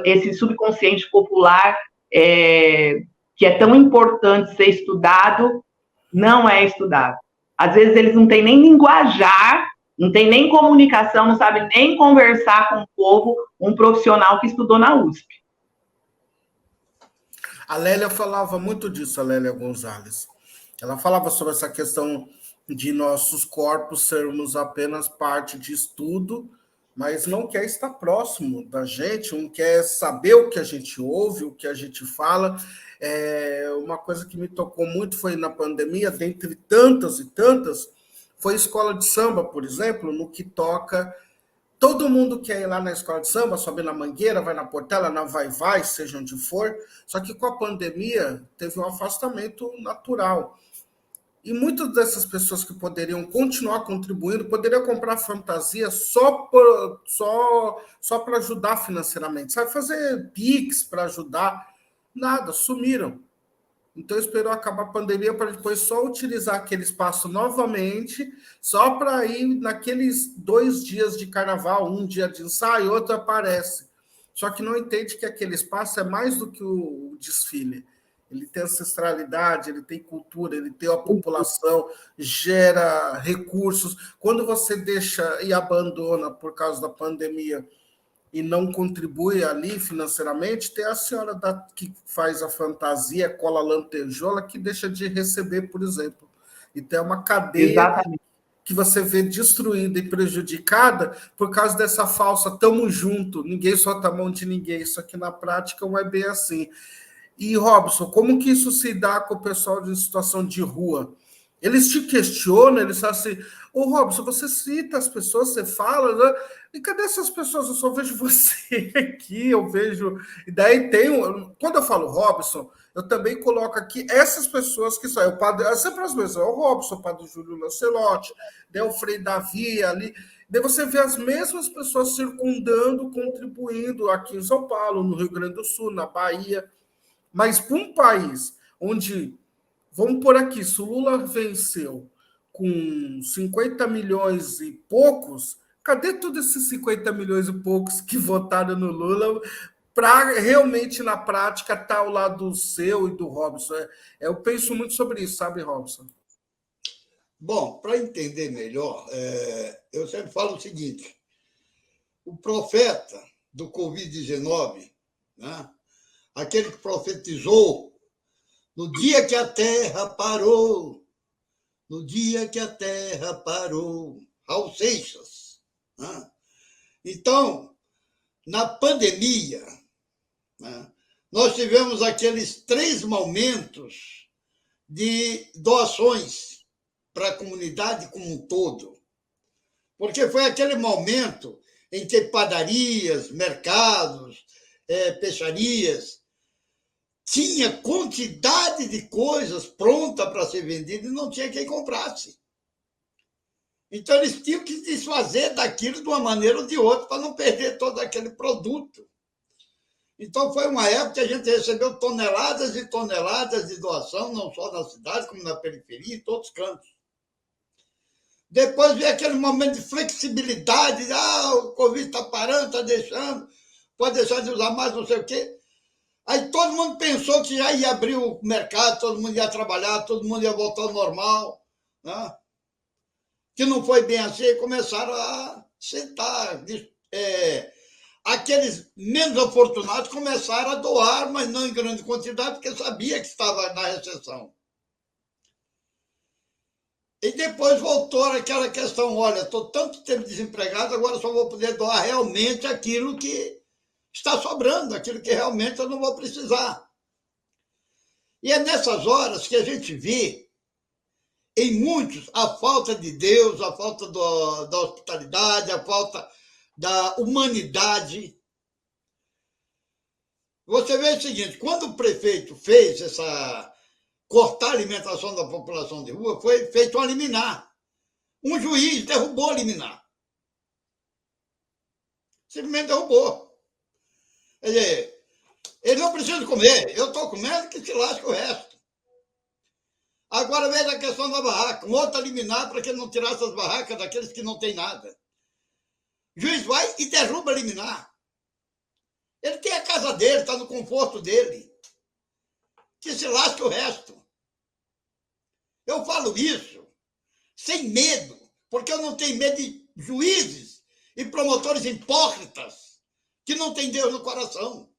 esse subconsciente popular, que é tão importante ser estudado, não é estudado. Às vezes eles não têm nem linguajar, não tem nem comunicação, não sabe nem conversar com o povo, um profissional que estudou na USP. A Lélia falava muito disso, a Lélia Gonzalez. Ela falava sobre essa questão de nossos corpos sermos apenas parte de estudo, mas não quer estar próximo da gente, não quer saber o que a gente ouve, o que a gente fala. Uma coisa que me tocou muito foi na pandemia, dentre tantas e tantas, foi escola de samba, por exemplo, no que toca. Todo mundo quer ir lá na escola de samba, sobe na Mangueira, vai na Portela, na Vai-Vai, seja onde for. Só que com a pandemia teve um afastamento natural. E muitas dessas pessoas que poderiam continuar contribuindo, poderiam comprar fantasia só para ajudar financeiramente. Sabe, fazer Pix para ajudar. Nada, sumiram. então esperou acabar a pandemia para depois só utilizar aquele espaço novamente, só para ir naqueles 2 dias de carnaval, um dia de ensaio, outro aparece. Só que não entende que aquele espaço é mais do que o desfile. Ele tem ancestralidade, ele tem cultura, ele tem a população, gera recursos. Quando você deixa e abandona por causa da pandemia e não contribui ali financeiramente, tem a senhora que faz a fantasia, cola lantejola, que deixa de receber, por exemplo. Então, é uma cadeia Exatamente. que você vê destruída e prejudicada por causa dessa falsa tamo junto, ninguém solta a mão de ninguém. Isso aqui na prática não é bem assim. E, Robson, como que isso se dá com o pessoal em situação de rua? Eles te questionam, eles falam assim, ô Robson, você cita as pessoas, você fala, né? E cadê essas pessoas? Eu só vejo você aqui, eu vejo... E daí tem... Quando eu falo Robson, eu também coloco aqui essas pessoas que são... É sempre as mesmas, é o Robson, o padre Júlio Lancelotti, daí o Frei Davi ali... Daí você vê as mesmas pessoas circundando, contribuindo aqui em São Paulo, no Rio Grande do Sul, na Bahia. Mas para um país onde... Vamos por aqui, se o Lula venceu com 50 milhões e poucos, cadê todos esses 50 milhões e poucos que votaram no Lula para realmente, na prática, estar ao lado seu e do Robson? Eu penso muito sobre isso, sabe, Robson? Bom, para entender melhor, eu sempre falo o seguinte, o profeta do Covid-19, né, aquele que profetizou no dia que a Terra parou, no dia que a Terra parou, Raul Seixas. Né? Então, na pandemia, né, nós tivemos aqueles 3 momentos de doações para a comunidade como um todo. Porque foi aquele momento em que padarias, mercados, peixarias, tinha quantidade de coisas pronta para ser vendida e não tinha quem comprasse. Então, eles tinham que desfazer daquilo de uma maneira ou de outra para não perder todo aquele produto. Então, foi uma época que a gente recebeu toneladas e toneladas de doação, não só na cidade, como na periferia, em todos os cantos. Depois veio aquele momento de flexibilidade, o Covid está parando, está deixando, pode deixar de usar mais, não sei o quê. Aí todo mundo pensou que já ia abrir o mercado, todo mundo ia trabalhar, todo mundo ia voltar ao normal, né? Que não foi bem assim, começaram a sentar. Aqueles menos afortunados começaram a doar, mas não em grande quantidade, porque sabia que estava na recessão. E depois voltou aquela questão, olha, estou tanto tempo desempregado, agora só vou poder doar realmente aquilo que está sobrando, aquilo que realmente eu não vou precisar. E é nessas horas que a gente vê, em muitos, a falta de Deus, a falta da hospitalidade, a falta da humanidade. Você vê o seguinte, quando o prefeito fez essa cortar a alimentação da população de rua, foi feito um liminar. Um juiz derrubou a liminar. Simplesmente derrubou. Quer dizer, ele não precisa comer. Eu estou comendo, que se lasque o resto. Agora veja a questão da barraca. Um outro liminar para que ele não tirasse as barracas daqueles que não têm nada. O juiz vai e derruba a liminar. Ele tem a casa dele, está no conforto dele. Que se lasque o resto. Eu falo isso sem medo, porque eu não tenho medo de juízes e promotores hipócritas que não tem Deus no coração.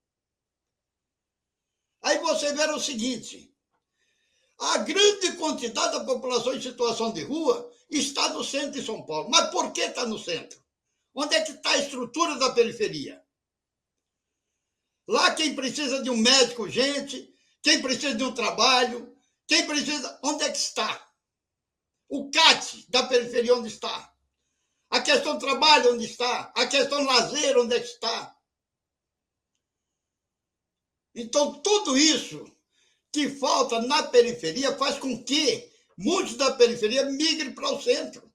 Aí você vê o seguinte, a grande quantidade da população em situação de rua está no centro de São Paulo. Mas por que está no centro? Onde é que está a estrutura da periferia? Lá quem precisa de um médico urgente, quem precisa de um trabalho, quem precisa... Onde é que está? O CAT da periferia, onde está? A questão do trabalho, onde está? A questão do lazer, onde é que está? Então, tudo isso que falta na periferia faz com que muitos da periferia migrem para o centro.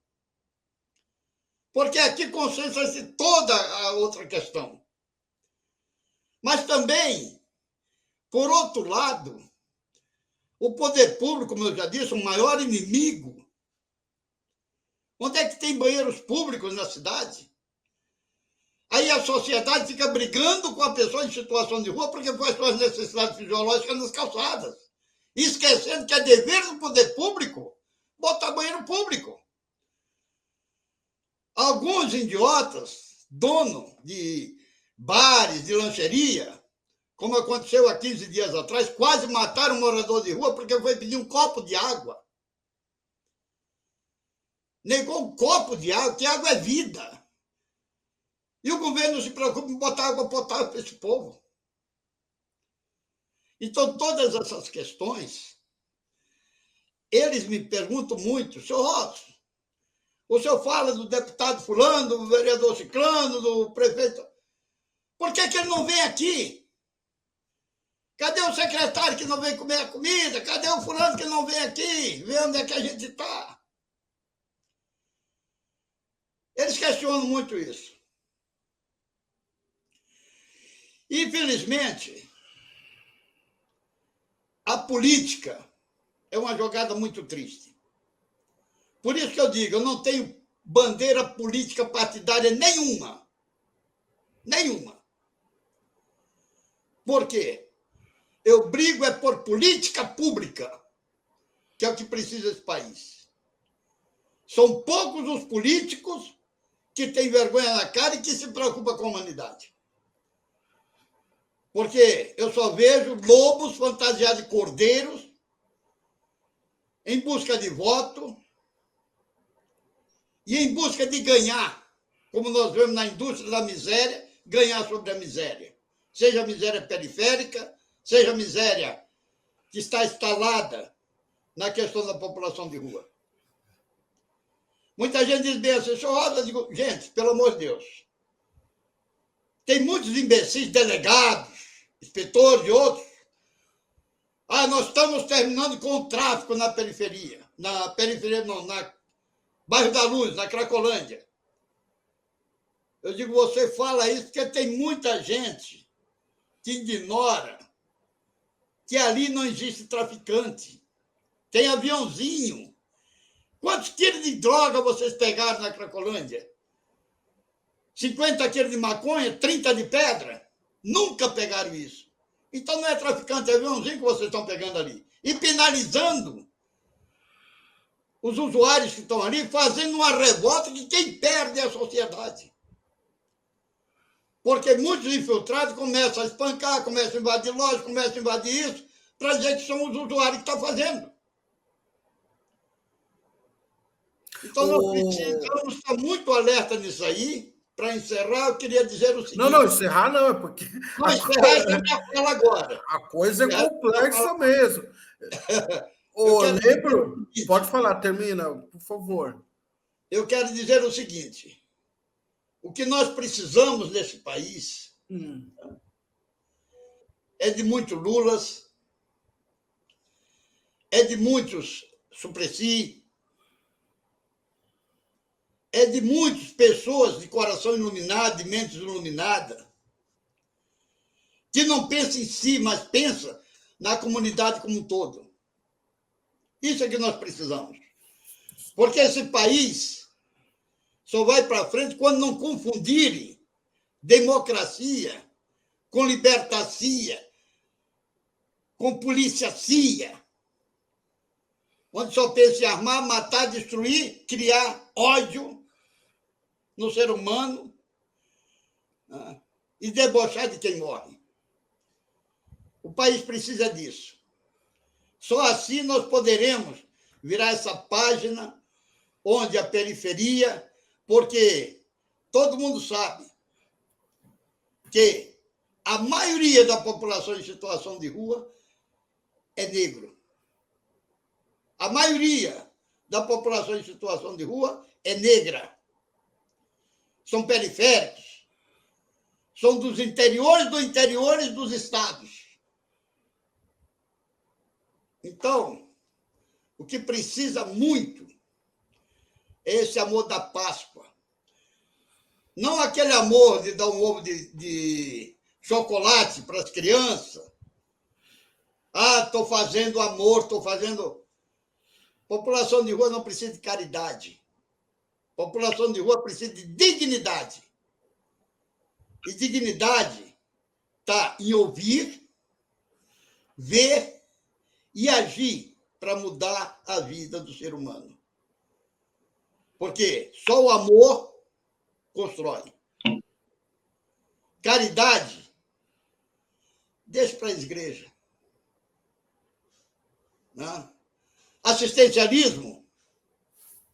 Porque aqui concentra-se toda a outra questão. Mas também, por outro lado, O poder público, como eu já disse, o maior inimigo. Onde é que tem banheiros públicos na cidade? Aí a sociedade fica brigando com a pessoa em situação de rua porque faz suas necessidades fisiológicas nas calçadas, esquecendo que é dever do poder público botar banheiro público. Alguns idiotas, dono de bares, de lancheria, como aconteceu há 15 dias atrás, quase mataram um morador de rua porque foi pedir um copo de água. Negou um copo de água, que água é vida. E o governo se preocupa em botar água potável para esse povo. Então, todas essas questões, eles me perguntam muito, senhor Rossi, o senhor fala do deputado fulano, do vereador ciclano, do prefeito. Por que ele não vem aqui? Cadê o secretário que não vem comer a comida? Cadê o fulano que não vem aqui? Vê onde é que a gente está. Eles questionam muito isso. Infelizmente, a política é uma jogada muito triste. Por isso que eu digo, eu não tenho bandeira política partidária nenhuma. Nenhuma. Por quê? Eu brigo é por política pública, que é o que precisa esse país. São poucos os políticos que têm vergonha na cara e que se preocupam com a humanidade. Porque eu só vejo lobos fantasiados de cordeiros em busca de voto e em busca de ganhar, como nós vemos na indústria da miséria, ganhar sobre a miséria. Seja a miséria periférica, seja a miséria que está instalada na questão da população de rua. Muita gente diz bem assim, senhor Rosa, eu digo, gente, pelo amor de Deus, tem muitos imbecis, delegados, inspetores e outros. Nós estamos terminando com o tráfico na periferia. Na periferia, não, na bairro da Luz, na Cracolândia. Eu digo, você fala isso porque tem muita gente que ignora que ali não existe traficante. Tem aviãozinho. Quantos quilos de droga vocês pegaram na Cracolândia? 50 quilos de maconha, 30 de pedra? Nunca pegaram isso. Então não é traficante, é aviãozinho que vocês estão pegando ali. E penalizando os usuários que estão ali, fazendo uma revolta que quem perde é a sociedade. Porque muitos infiltrados começam a espancar, começam a invadir lojas, começam a invadir isso, para dizer que são os usuários que estão fazendo. Então nós precisamos estar muito alerta nisso aí. Para encerrar, eu queria dizer o seguinte... Não, encerrar não, é porque... Não, encerrar é minha fala agora. A coisa é complexa mesmo. Lembro... Pode falar, termina, por favor. Eu quero dizer o seguinte, o que nós precisamos nesse país é de muitos Lulas, é de muitos Suplicy, é de muitas pessoas de coração iluminado, de mente iluminada, que não pensa em si, mas pensa na comunidade como um todo. Isso é que nós precisamos. Porque esse país só vai para frente quando não confundirem democracia com libertacia, com policiacia, onde só pensa em armar, matar, destruir, criar ódio no ser humano, né? E debochar de quem morre. O país precisa disso. Só assim nós poderemos virar essa página onde a periferia, porque todo mundo sabe que a maioria da população em situação de rua é negro. A maioria da população em situação de rua é negra. São periféricos. São dos interiores dos estados. Então, o que precisa muito é esse amor da Páscoa. Não aquele amor de dar um ovo de chocolate para as crianças. Estou fazendo amor, estou fazendo... População de rua não precisa de caridade. População de rua precisa de dignidade. E dignidade está em ouvir, ver e agir para mudar a vida do ser humano. Porque só o amor constrói. Caridade, deixa para a igreja. Né? Assistencialismo,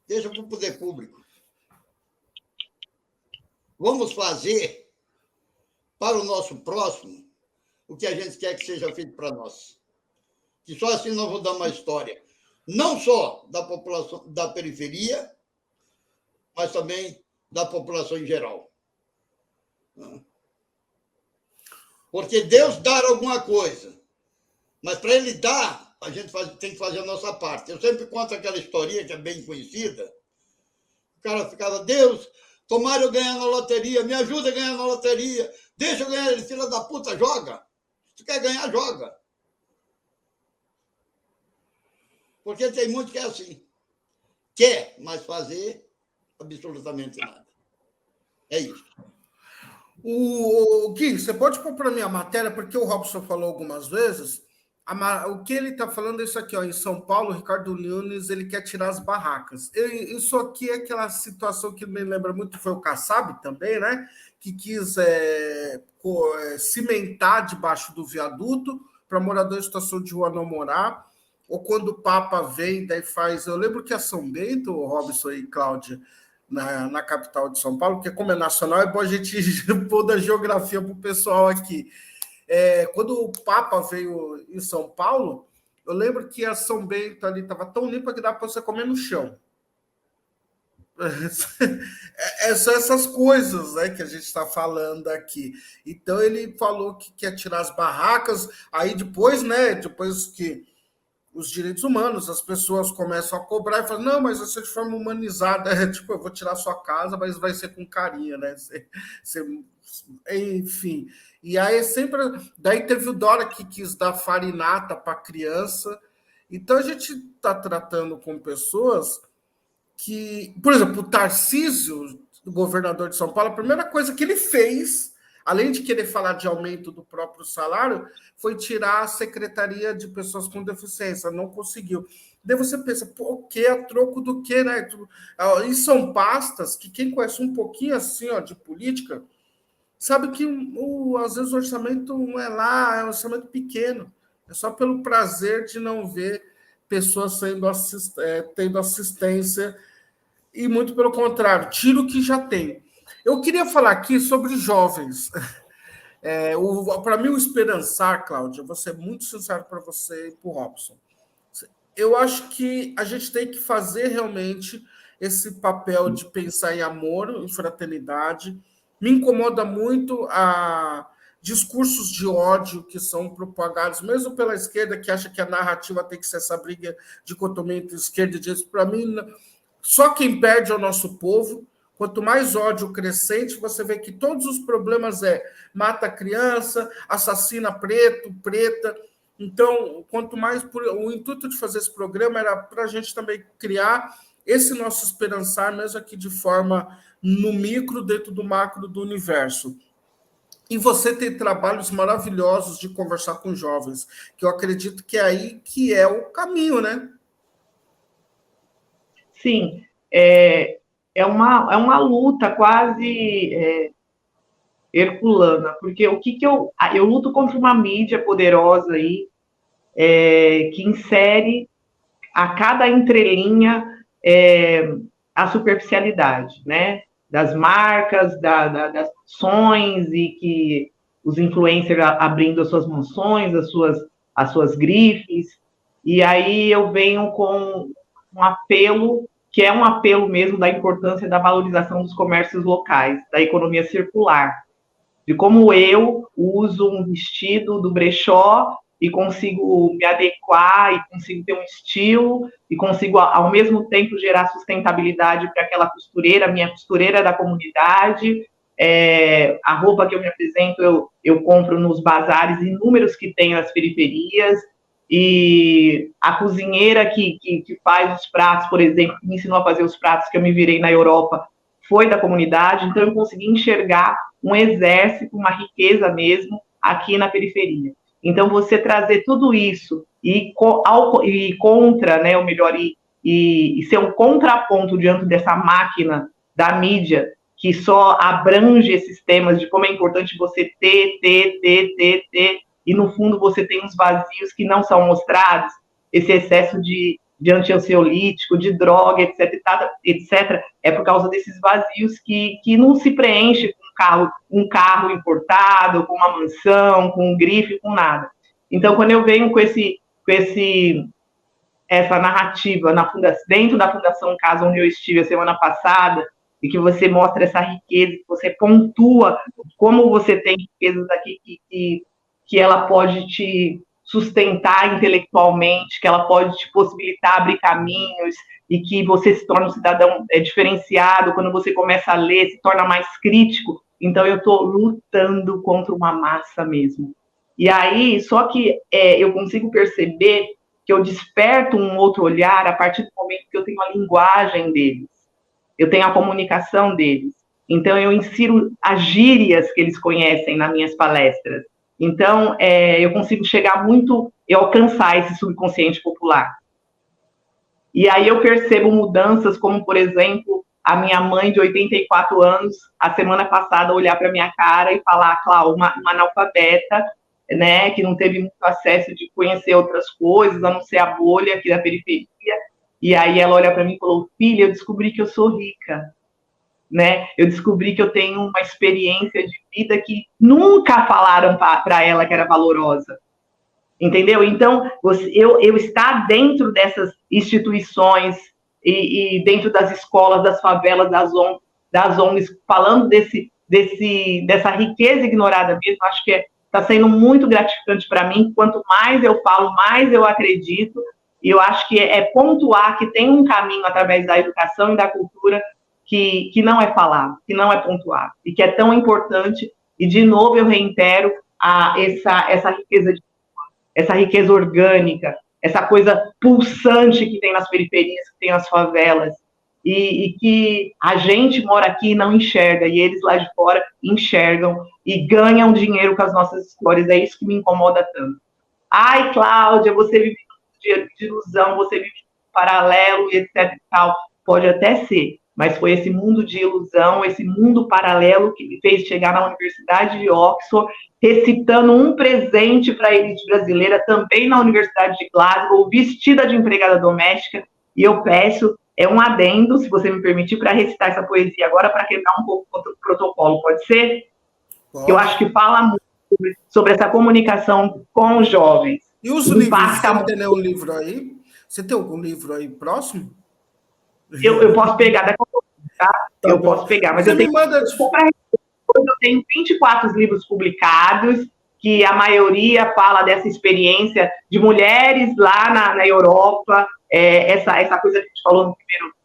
deixa para o poder público. Vamos fazer para o nosso próximo o que a gente quer que seja feito para nós. Que só assim nós vamos dar uma história, não só da população da periferia, mas também da população em geral. Porque Deus dá alguma coisa, mas para Ele dar, a gente tem que fazer a nossa parte. Eu sempre conto aquela historinha que é bem conhecida. O cara ficava, Deus, tomara eu ganhar na loteria, me ajuda a ganhar na loteria, deixa eu ganhar, ele, filha da puta, joga. Se tu quer ganhar, joga. Porque tem muito que é assim. Quer, mas fazer absolutamente nada. É isso. O Gui, você pode pôr para mim a matéria, porque o Robson falou algumas vezes. O que ele está falando é isso aqui, ó, em São Paulo, o Ricardo Nunes, ele quer tirar as barracas. Isso aqui é aquela situação que me lembra muito, foi o Kassab também, né? Que quis cimentar debaixo do viaduto para morador em situação de rua não morar. Ou quando o Papa vem, daí faz... Eu lembro que a São Bento, Robson e Cláudia, na capital de São Paulo, porque como é nacional, é bom a gente pôr da geografia para o pessoal aqui. Quando o Papa veio em São Paulo, eu lembro que a São Bento ali estava tão limpa que dava para você comer no chão. São essas coisas, né, que a gente está falando aqui. Então ele falou que quer tirar as barracas, aí depois, né, depois que os direitos humanos, as pessoas começam a cobrar e falam, não, mas vai ser de forma humanizada, tipo, eu vou tirar sua casa, mas vai ser com carinho, né? Enfim. E aí sempre. Daí teve o Dória que quis dar farinata para criança. Então a gente está tratando com pessoas que, por exemplo, o Tarcísio, o governador de São Paulo, a primeira coisa que ele fez, além de querer falar de aumento do próprio salário, foi tirar a Secretaria de Pessoas com Deficiência. Não conseguiu. Daí você pensa, pô, o que? A troco do quê, né? E são pastas que quem conhece um pouquinho assim, ó, de política, sabe que às vezes o orçamento não é lá, é um orçamento pequeno. É só pelo prazer de não ver pessoas tendo assistência e muito pelo contrário, tira o que já tem. Eu queria falar aqui sobre jovens. Para mim, o esperançar, Cláudia, vou ser muito sincero para você e para o Robson. Eu acho que a gente tem que fazer realmente esse papel de pensar em amor, em fraternidade. Me incomoda muito discursos de ódio que são propagados, mesmo pela esquerda, que acha que a narrativa tem que ser essa briga dicotomia entre esquerda e direita. Para mim, só quem perde é o nosso povo. Quanto mais ódio crescente, você vê que todos os problemas mata criança, assassina preto, preta. Então, quanto mais... O intuito de fazer esse programa era para a gente também criar esse nosso esperançar, mesmo aqui de forma no micro, dentro do macro do universo. E você tem trabalhos maravilhosos de conversar com jovens, que eu acredito que é aí que é o caminho, né? Sim, é uma luta quase herculana, porque o que eu luto contra uma mídia poderosa aí, que insere a cada entrelinha a superficialidade, né? Das marcas, das ações, e que os influencers abrindo as suas mansões, as suas grifes, e aí eu venho com um apelo, que é um apelo mesmo da importância da valorização dos comércios locais, da economia circular, de como eu uso um vestido do brechó e consigo me adequar e consigo ter um estilo e consigo, ao mesmo tempo, gerar sustentabilidade para aquela costureira, minha costureira da comunidade. A roupa que eu me apresento, eu compro nos bazares inúmeros que tem nas periferias. e a cozinheira que faz os pratos, por exemplo, que me ensinou a fazer os pratos que eu me virei na Europa, foi da comunidade, então eu consegui enxergar um exército, uma riqueza mesmo, aqui na periferia. Então, você trazer tudo isso e contra, né, ou melhor, e ser um contraponto diante dessa máquina da mídia, que só abrange esses temas de como é importante você ter, e no fundo você tem uns vazios que não são mostrados, esse excesso de antiansiolítico, de droga, etc., é por causa desses vazios que não se preenche com um carro importado, com uma mansão, com um grife, com nada. Então, quando eu venho com essa narrativa dentro da Fundação Casa, onde eu estive a semana passada, e que você mostra essa riqueza, que você pontua como você tem riquezas aqui que ela pode te sustentar intelectualmente, que ela pode te possibilitar abrir caminhos, e que você se torna um cidadão diferenciado, quando você começa a ler, se torna mais crítico. Então, eu estou lutando contra uma massa mesmo. E aí, só que eu consigo perceber que eu desperto um outro olhar a partir do momento que eu tenho a linguagem deles, eu tenho a comunicação deles. Então, eu insiro as gírias que eles conhecem nas minhas palestras. Então, eu consigo chegar muito e alcançar esse subconsciente popular. E aí eu percebo mudanças, como, por exemplo, a minha mãe de 84 anos, a semana passada, olhar para a minha cara e falar, Cláudia, uma analfabeta, né, que não teve muito acesso de conhecer outras coisas, a não ser a bolha aqui da periferia. E aí ela olha para mim e falou, filha, eu descobri que eu sou rica. Né? Eu descobri que eu tenho uma experiência de vida que nunca falaram para ela que era valorosa, entendeu? Então, eu estar dentro dessas instituições e dentro das escolas, das favelas, das ONGs, falando dessa riqueza ignorada mesmo, acho que está sendo muito gratificante para mim. Quanto mais eu falo, mais eu acredito, e eu acho que é pontuar que tem um caminho através da educação e da cultura que não é falado, que não é pontuado, e que é tão importante. E, de novo, eu reitero essa riqueza orgânica, essa coisa pulsante que tem nas periferias, que tem nas favelas, e que a gente mora aqui e não enxerga, e eles lá de fora enxergam e ganham dinheiro com as nossas histórias. É isso que me incomoda tanto. Ai, Cláudia, você vive de ilusão, você vive de paralelo, e etc. e tal. Pode até ser, mas foi esse mundo de ilusão, esse mundo paralelo que me fez chegar na Universidade de Oxford, recitando um presente para a elite brasileira, também na Universidade de Glasgow, vestida de empregada doméstica. E eu peço, um adendo, se você me permitir, para recitar essa poesia agora, para quebrar um pouco o protocolo, pode ser? Pode. Eu acho que fala muito sobre essa comunicação com os jovens. E os livros, você tem nenhum livro aí? Você tem algum livro aí próximo? Eu posso pegar daqui a pouco, tá? Eu posso pegar, mas eu tenho 24 livros publicados, que a maioria fala dessa experiência de mulheres lá na Europa, essa coisa que a gente falou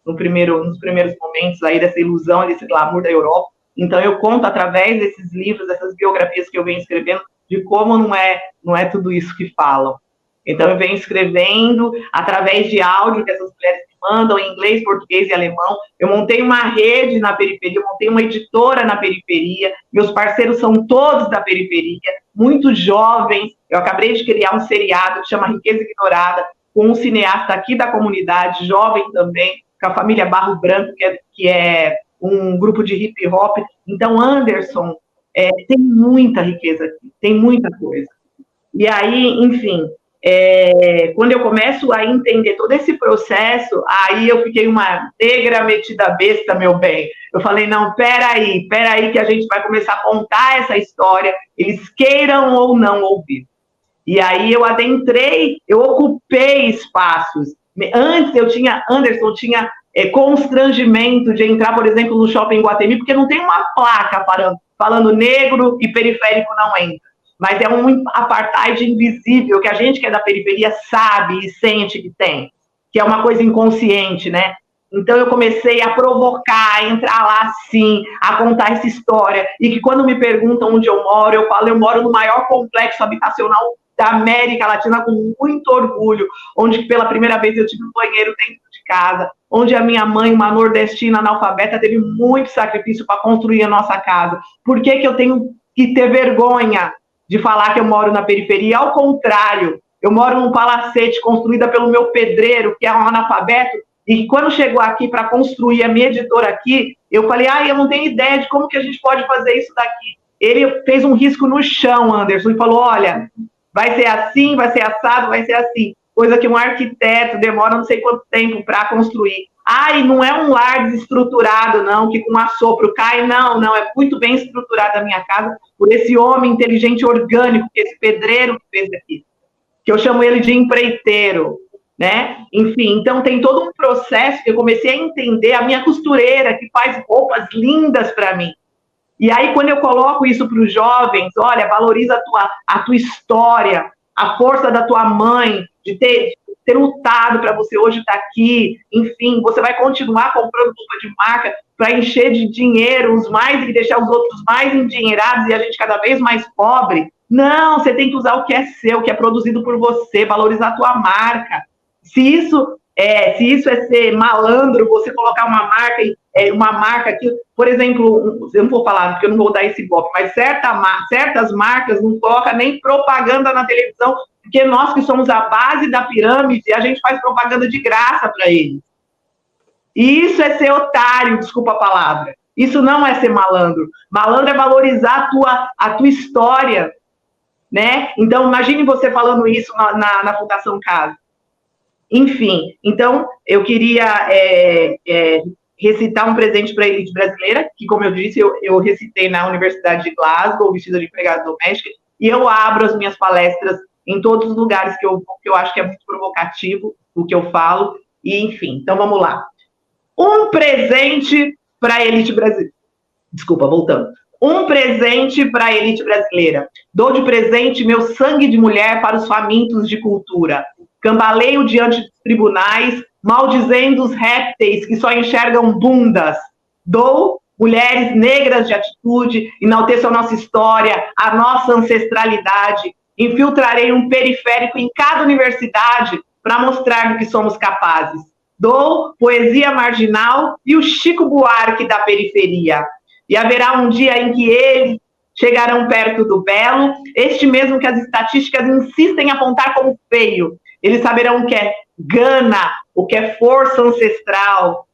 nos primeiros momentos aí, dessa ilusão, desse glamour da Europa. Então, eu conto através desses livros, dessas biografias que eu venho escrevendo, de como não é tudo isso que falam. Então, eu venho escrevendo através de áudio que essas mulheres me mandam, em inglês, português e alemão. Eu montei uma rede na periferia, eu montei uma editora na periferia. Meus parceiros são todos da periferia, muito jovens. Eu acabei de criar um seriado que chama Riqueza Ignorada, com um cineasta aqui da comunidade, jovem também, com a família Barro Branco, que é um grupo de hip hop. Então, Anderson, tem muita riqueza aqui, tem muita coisa. E aí, enfim, quando eu começo a entender todo esse processo, aí eu fiquei uma negra metida besta, meu bem. Eu falei, não, peraí, que a gente vai começar a contar essa história, eles queiram ou não ouvir. E aí eu adentrei, eu ocupei espaços. Antes Anderson tinha constrangimento de entrar, por exemplo, no Shopping Guatemi, porque não tem uma placa falando negro e periférico não entra. Mas é um apartheid invisível que a gente que é da periferia sabe e sente que tem, que é uma coisa inconsciente, né? Então eu comecei a provocar, a entrar lá sim, a contar essa história, e que quando me perguntam onde eu moro, eu falo, eu moro no maior complexo habitacional da América Latina com muito orgulho, onde pela primeira vez eu tive um banheiro dentro de casa, onde a minha mãe, uma nordestina analfabeta, teve muito sacrifício para construir a nossa casa. Por que eu tenho que ter vergonha de falar que eu moro na periferia? Ao contrário, eu moro num palacete construída pelo meu pedreiro, que é um analfabeto, e quando chegou aqui para construir a minha editora aqui, eu falei, eu não tenho ideia de como que a gente pode fazer isso daqui. Ele fez um risco no chão, Anderson, e falou, olha, vai ser assim, vai ser assado, vai ser assim. Coisa que um arquiteto demora não sei quanto tempo para construir. E não é um lar desestruturado, não, que com assopro cai, não, é muito bem estruturada a minha casa por esse homem inteligente orgânico, esse pedreiro que fez aqui, que eu chamo ele de empreiteiro, né? Enfim, então tem todo um processo que eu comecei a entender, a minha costureira, que faz roupas lindas para mim. E aí, quando eu coloco isso para os jovens, olha, valoriza a tua história, a força da tua mãe, de ter lutado para você hoje estar aqui, enfim, você vai continuar comprando roupa de marca para encher de dinheiro os mais e deixar os outros mais endinheirados e a gente cada vez mais pobre. Não, você tem que usar o que é seu, o que é produzido por você, valorizar a tua marca. Se isso é ser malandro, você colocar uma marca que, por exemplo, eu não vou falar porque eu não vou dar esse golpe, mas certas marcas não colocam nem propaganda na televisão, porque nós que somos a base da pirâmide, a gente faz propaganda de graça para eles. E isso é ser otário, desculpa a palavra. Isso não é ser malandro. Malandro é valorizar a tua história, né? Então, imagine você falando isso na Fundação Casa. Enfim, então, eu queria recitar um presente para a elite brasileira, que, como eu disse, eu recitei na Universidade de Glasgow, vestida de empregada doméstica, e eu abro as minhas palestras em todos os lugares que eu acho que é muito provocativo o que eu falo, e enfim, então vamos lá. Um presente para a elite brasileira. Desculpa, voltando. Um presente para a elite brasileira. Dou de presente meu sangue de mulher para os famintos de cultura. Cambaleio diante dos tribunais, maldizendo os répteis que só enxergam bundas. Dou mulheres negras de atitude, enalteço a nossa história, a nossa ancestralidade. Infiltrarei um periférico em cada universidade para mostrar do que somos capazes. Dou poesia marginal e o Chico Buarque da periferia. E haverá um dia em que eles chegarão perto do belo, este mesmo que as estatísticas insistem em apontar como feio. Eles saberão o que é gana, o que é força ancestral,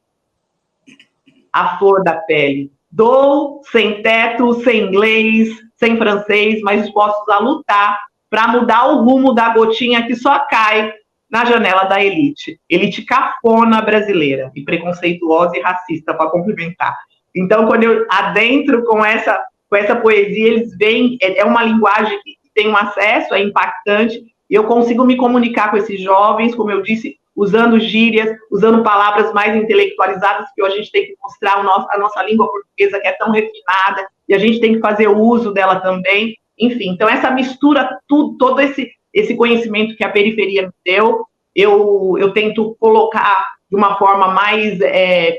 a flor da pele. Dou sem teto, sem inglês, sem francês, mas dispostos a lutar para mudar o rumo da gotinha que só cai na janela da elite. Elite cafona brasileira, e preconceituosa e racista, para complementar. Então, quando eu adentro com essa poesia, eles veem, é uma linguagem que tem um acesso, é impactante, e eu consigo me comunicar com esses jovens, como eu disse, usando gírias, usando palavras mais intelectualizadas, que a gente tem que mostrar a nossa língua portuguesa, que é tão refinada, e a gente tem que fazer o uso dela também. Enfim, então essa mistura, todo esse conhecimento que a periferia me deu, eu tento colocar de uma forma mais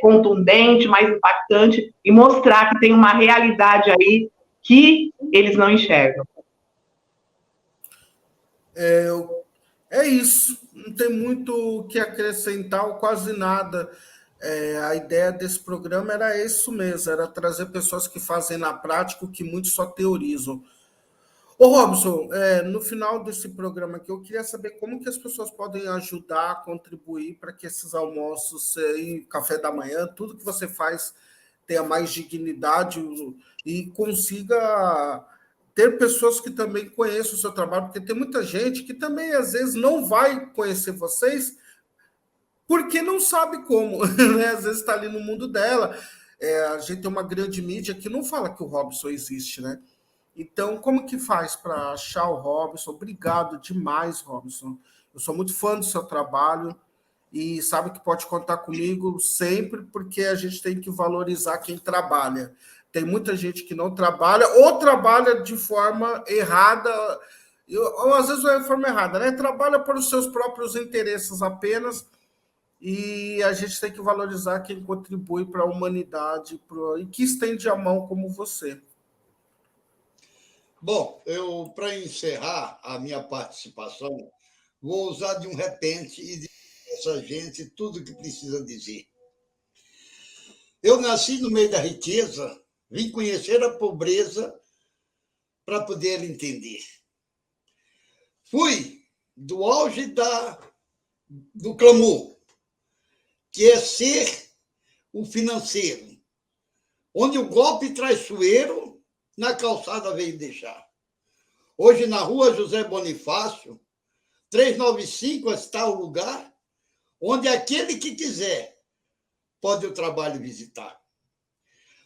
contundente, mais impactante, e mostrar que tem uma realidade aí que eles não enxergam. É isso, não tem muito o que acrescentar, ou quase nada. A ideia desse programa era isso mesmo, era trazer pessoas que fazem na prática o que muitos só teorizam. Ô Robson, no final desse programa aqui, eu queria saber como que as pessoas podem ajudar, contribuir para que esses almoços, café da manhã, tudo que você faz tenha mais dignidade e consiga ter pessoas que também conheçam o seu trabalho, porque tem muita gente que também, às vezes, não vai conhecer vocês porque não sabe como, né? Às vezes está ali no mundo dela. A gente tem uma grande mídia que não fala que o Robson existe, né? Então, como que faz para achar o Robson? Obrigado demais, Robson. Eu sou muito fã do seu trabalho e sabe que pode contar comigo sempre, porque a gente tem que valorizar quem trabalha. Tem muita gente que não trabalha ou trabalha de forma errada, ou às vezes não é de forma errada, né? Trabalha por os seus próprios interesses apenas, e a gente tem que valorizar quem contribui para a humanidade e que estende a mão como você. Bom, eu, para encerrar a minha participação, vou usar de um repente e dizer a essa gente tudo o que precisa dizer. Eu nasci no meio da riqueza, vim conhecer a pobreza para poder entender. Fui do auge do clamor, que é ser o financeiro, onde o golpe traiçoeiro na calçada veio deixar. Hoje, na rua José Bonifácio, 395 está o lugar onde aquele que quiser pode o trabalho visitar.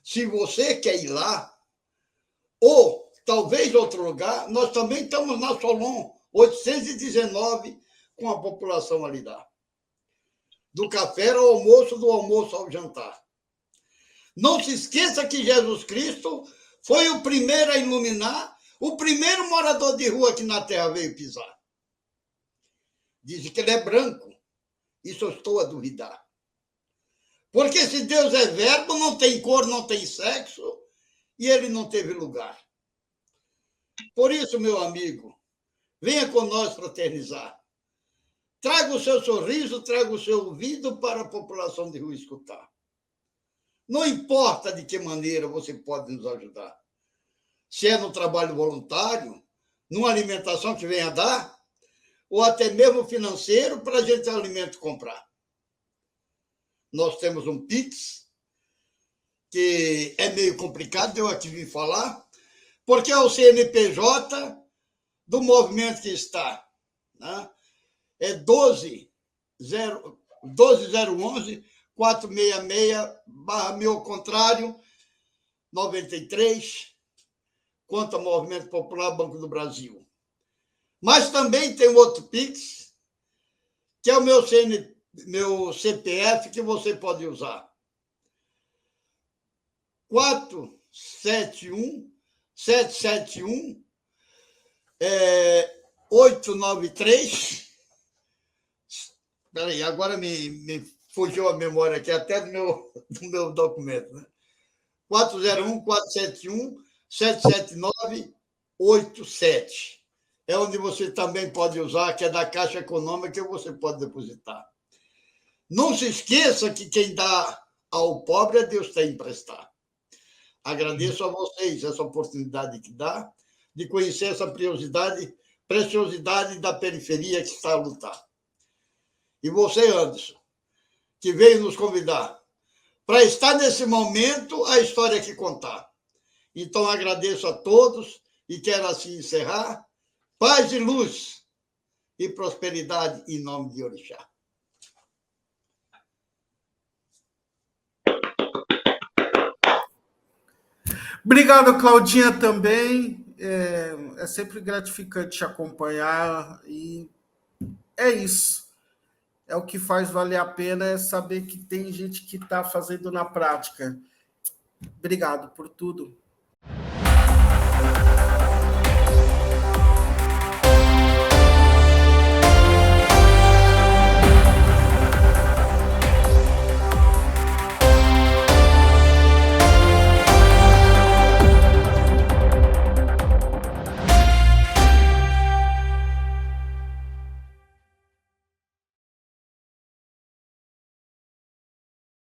Se você quer ir lá, ou talvez outro lugar, nós também estamos na Solon 819, com a população ali lá. Do café ao almoço, do almoço ao jantar. Não se esqueça que Jesus Cristo foi o primeiro a iluminar, o primeiro morador de rua que na Terra veio pisar. Diz que ele é branco. Isso eu estou a duvidar. Porque se Deus é verbo, não tem cor, não tem sexo, e ele não teve lugar. Por isso, meu amigo, venha com nós fraternizar. Traga o seu sorriso, traga o seu ouvido para a população de rua escutar. Não importa de que maneira você pode nos ajudar. Se é no trabalho voluntário, numa alimentação que venha dar, ou até mesmo financeiro para a gente ter alimento comprar. Nós temos um Pix, que é meio complicado, eu aqui vim falar, porque é o CNPJ do movimento que está. Né? É 12011 466/meu contrário 93, conta Movimento Popular Banco do Brasil. Mas também tem outro Pix, que é o meu CPF, que você pode usar. 471-771-893. Espera aí, agora me fugiu a memória aqui, até do meu documento. Né? 401-471-779-87. É onde você também pode usar, que é da Caixa Econômica, que você pode depositar. Não se esqueça que quem dá ao pobre é Deus tem emprestar. Agradeço a vocês essa oportunidade que dá de conhecer essa preciosidade da periferia que está a lutar. E você, Anderson, que veio nos convidar para estar nesse momento a história que contar. Então, agradeço a todos e quero assim encerrar. Paz e luz e prosperidade em nome de Orixá. Obrigado, Claudinha, também. É sempre gratificante te acompanhar e é isso. É o que faz valer a pena, é saber que tem gente que está fazendo na prática. Obrigado por tudo.